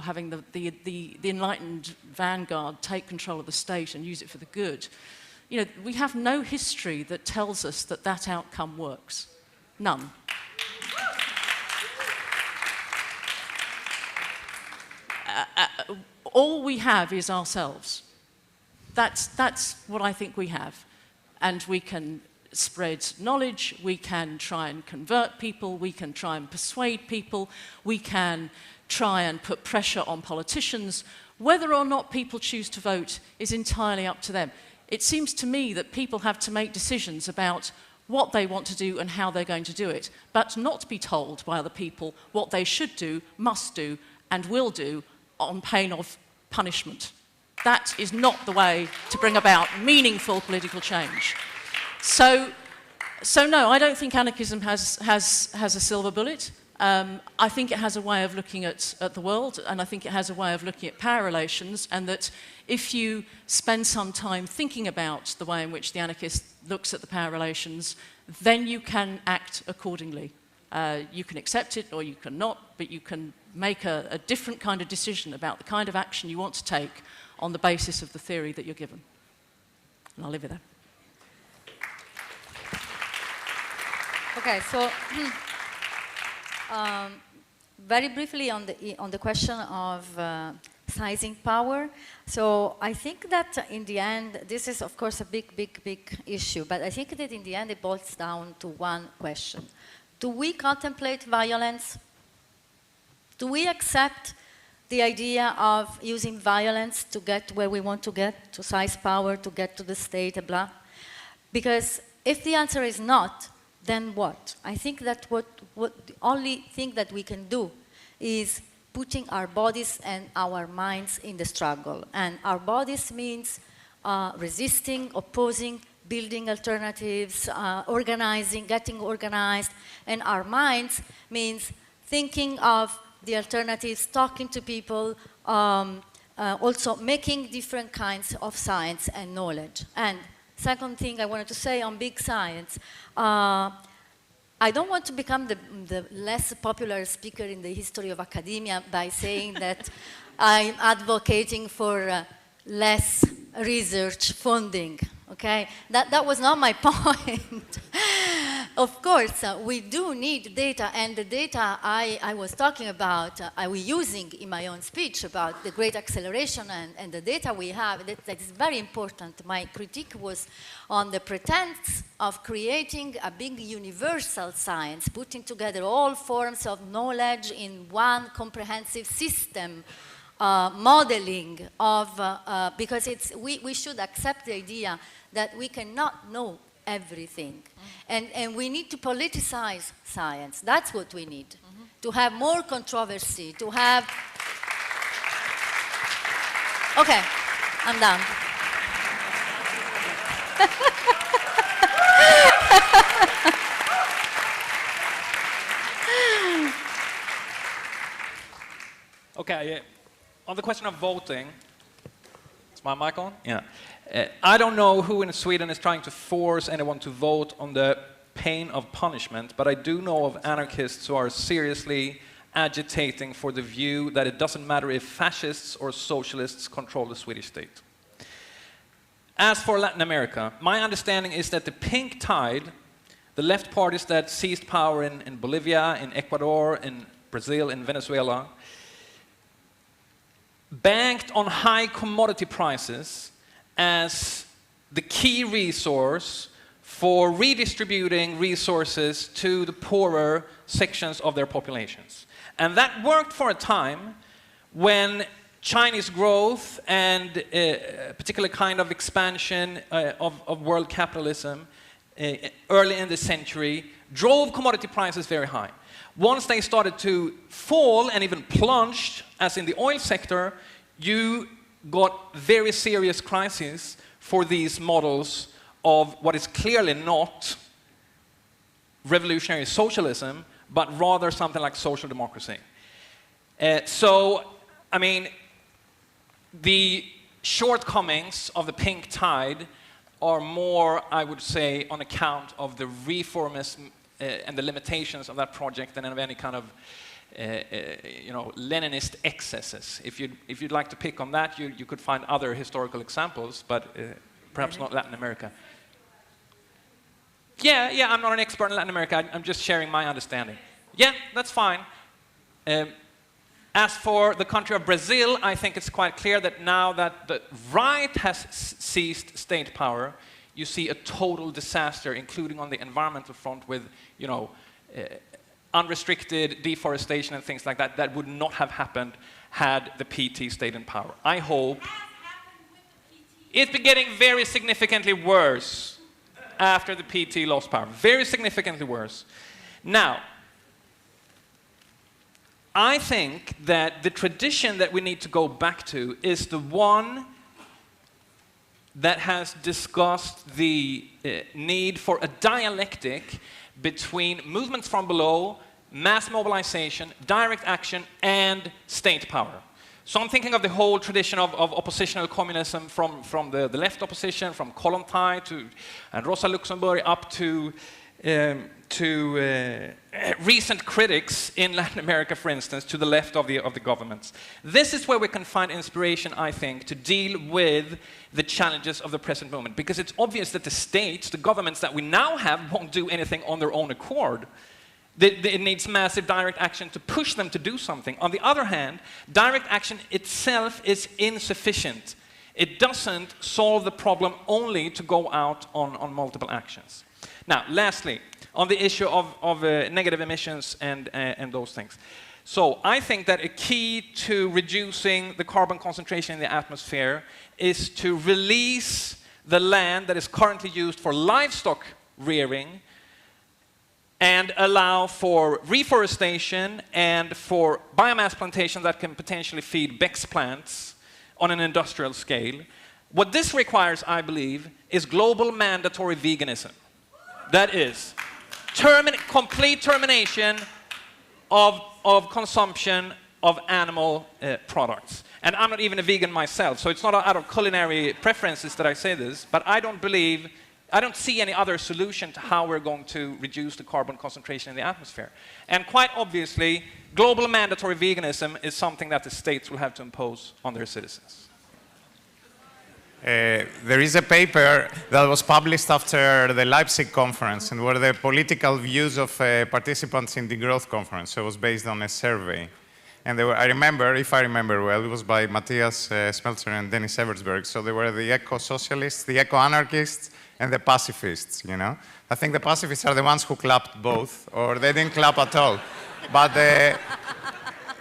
having the enlightened vanguard take control of the state and use it for the good. We have no history that tells us that outcome works. None. All we have is ourselves. That's what I think we have. And we can spread knowledge, we can try and convert people, we can try and persuade people, we can try and put pressure on politicians. Whether or not people choose to vote is entirely up to them. It seems to me that people have to make decisions about what they want to do and how they're going to do it, but not be told by other people what they should do, must do, and will do on pain of punishment. That is not the way to bring about meaningful political change. So no, I don't think anarchism has a silver bullet. I think it has a way of looking at the world, and I think it has a way of looking at power relations, and that if you spend some time thinking about the way in which the anarchist looks at the power relations, then you can act accordingly. You can accept it or you cannot, but you can make a different kind of decision about the kind of action you want to take on the basis of the theory that you're given. And I'll leave it there. Okay, so very briefly on the question of sizing power. So I think that in the end, this is of course a big issue, but I think that in the end it boils down to one question. Do we contemplate violence? Do we accept the idea of using violence to get where we want to get, to size power, to get to the state, blah? Because if the answer is not, then what? I think that what the only thing that we can do is putting our bodies and our minds in the struggle. And our bodies means resisting, opposing, building alternatives, organizing, getting organized. And our minds means thinking of the alternatives, talking to people, also making different kinds of science and knowledge. And second thing I wanted to say on big science, I don't want to become the less popular speaker in the history of academia by saying that I'm advocating for less research funding, okay? That was not my point. Of course, we do need data, and the data I was talking about, I was using in my own speech about the great acceleration and the data we have, that is very important. My critique was on the pretense of creating a big universal science, putting together all forms of knowledge in one comprehensive system, modeling of, because we should accept the idea that we cannot know everything. And we need to politicize science. That's what we need. To have more controversy, to have... Okay, I'm done. Okay, on the question of voting, is my mic on? Yeah. I don't know who in Sweden is trying to force anyone to vote on the pain of punishment, but I do know of anarchists who are seriously agitating for the view that it doesn't matter if fascists or socialists control the Swedish state. As for Latin America, my understanding is that the pink tide, the left parties that seized power in Bolivia, in Ecuador, in Brazil, in Venezuela, banked on high commodity prices as the key resource for redistributing resources to the poorer sections of their populations. And that worked for a time when Chinese growth and a particular kind of expansion of world capitalism early in the century drove commodity prices very high. Once they started to fall and even plunged, as in the oil sector, you got very serious crises for these models of what is clearly not revolutionary socialism, but rather something like social democracy. So, I mean, the shortcomings of the pink tide are more, I would say, on account of the reformism and the limitations of that project than of any kind of you know, Leninist excesses. If you'd like to pick on that, you could find other historical examples, but perhaps not Latin America. Yeah, I'm not an expert in Latin America. I'm just sharing my understanding. Yeah, that's fine. As for the country of Brazil, I think it's quite clear that now that the right has seized state power, you see a total disaster, including on the environmental front with, you know, unrestricted deforestation and things like that, that would not have happened had the PT stayed in power. I hope. It's been getting very significantly worse after the PT lost power. Very significantly worse. Now, I think that the tradition that we need to go back to is the one that has discussed the need for a dialectic between movements from below mass mobilization, direct action, and state power. So I'm thinking of the whole tradition of oppositional communism from the left opposition, from Kollontai and Rosa Luxemburg up to recent critics in Latin America, for instance, to the left of the governments. This is where we can find inspiration, I think, to deal with the challenges of the present moment, because it's obvious that the states, the governments that we now have, won't do anything on their own accord. It needs massive direct action to push them to do something. On the other hand, direct action itself is insufficient. It doesn't solve the problem only to go out on multiple actions. Now, lastly, on the issue of negative emissions and those things. So I think that a key to reducing the carbon concentration in the atmosphere is to release the land that is currently used for livestock rearing and allow for reforestation and for biomass plantation that can potentially feed BECCS plants on an industrial scale. What this requires, I believe, is global mandatory veganism. That is, complete termination of consumption of animal products. And I'm not even a vegan myself, so it's not out of culinary preferences that I say this, but I don't see any other solution to how we're going to reduce the carbon concentration in the atmosphere. And quite obviously, global mandatory veganism is something that the states will have to impose on their citizens. There is a paper that was published after the Leipzig conference, and were the political views of participants in the Degrowth conference. So it was based on a survey. And they were, if I remember well, it was by Matthias Smeltzer and Dennis Evertsberg. So they were the eco-socialists, the eco-anarchists, and the pacifists, you know. I think the pacifists are the ones who clapped both, or they didn't clap at all. But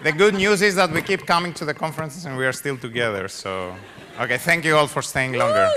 the good news is that we keep coming to the conferences and we are still together, so. Okay, thank you all for staying longer.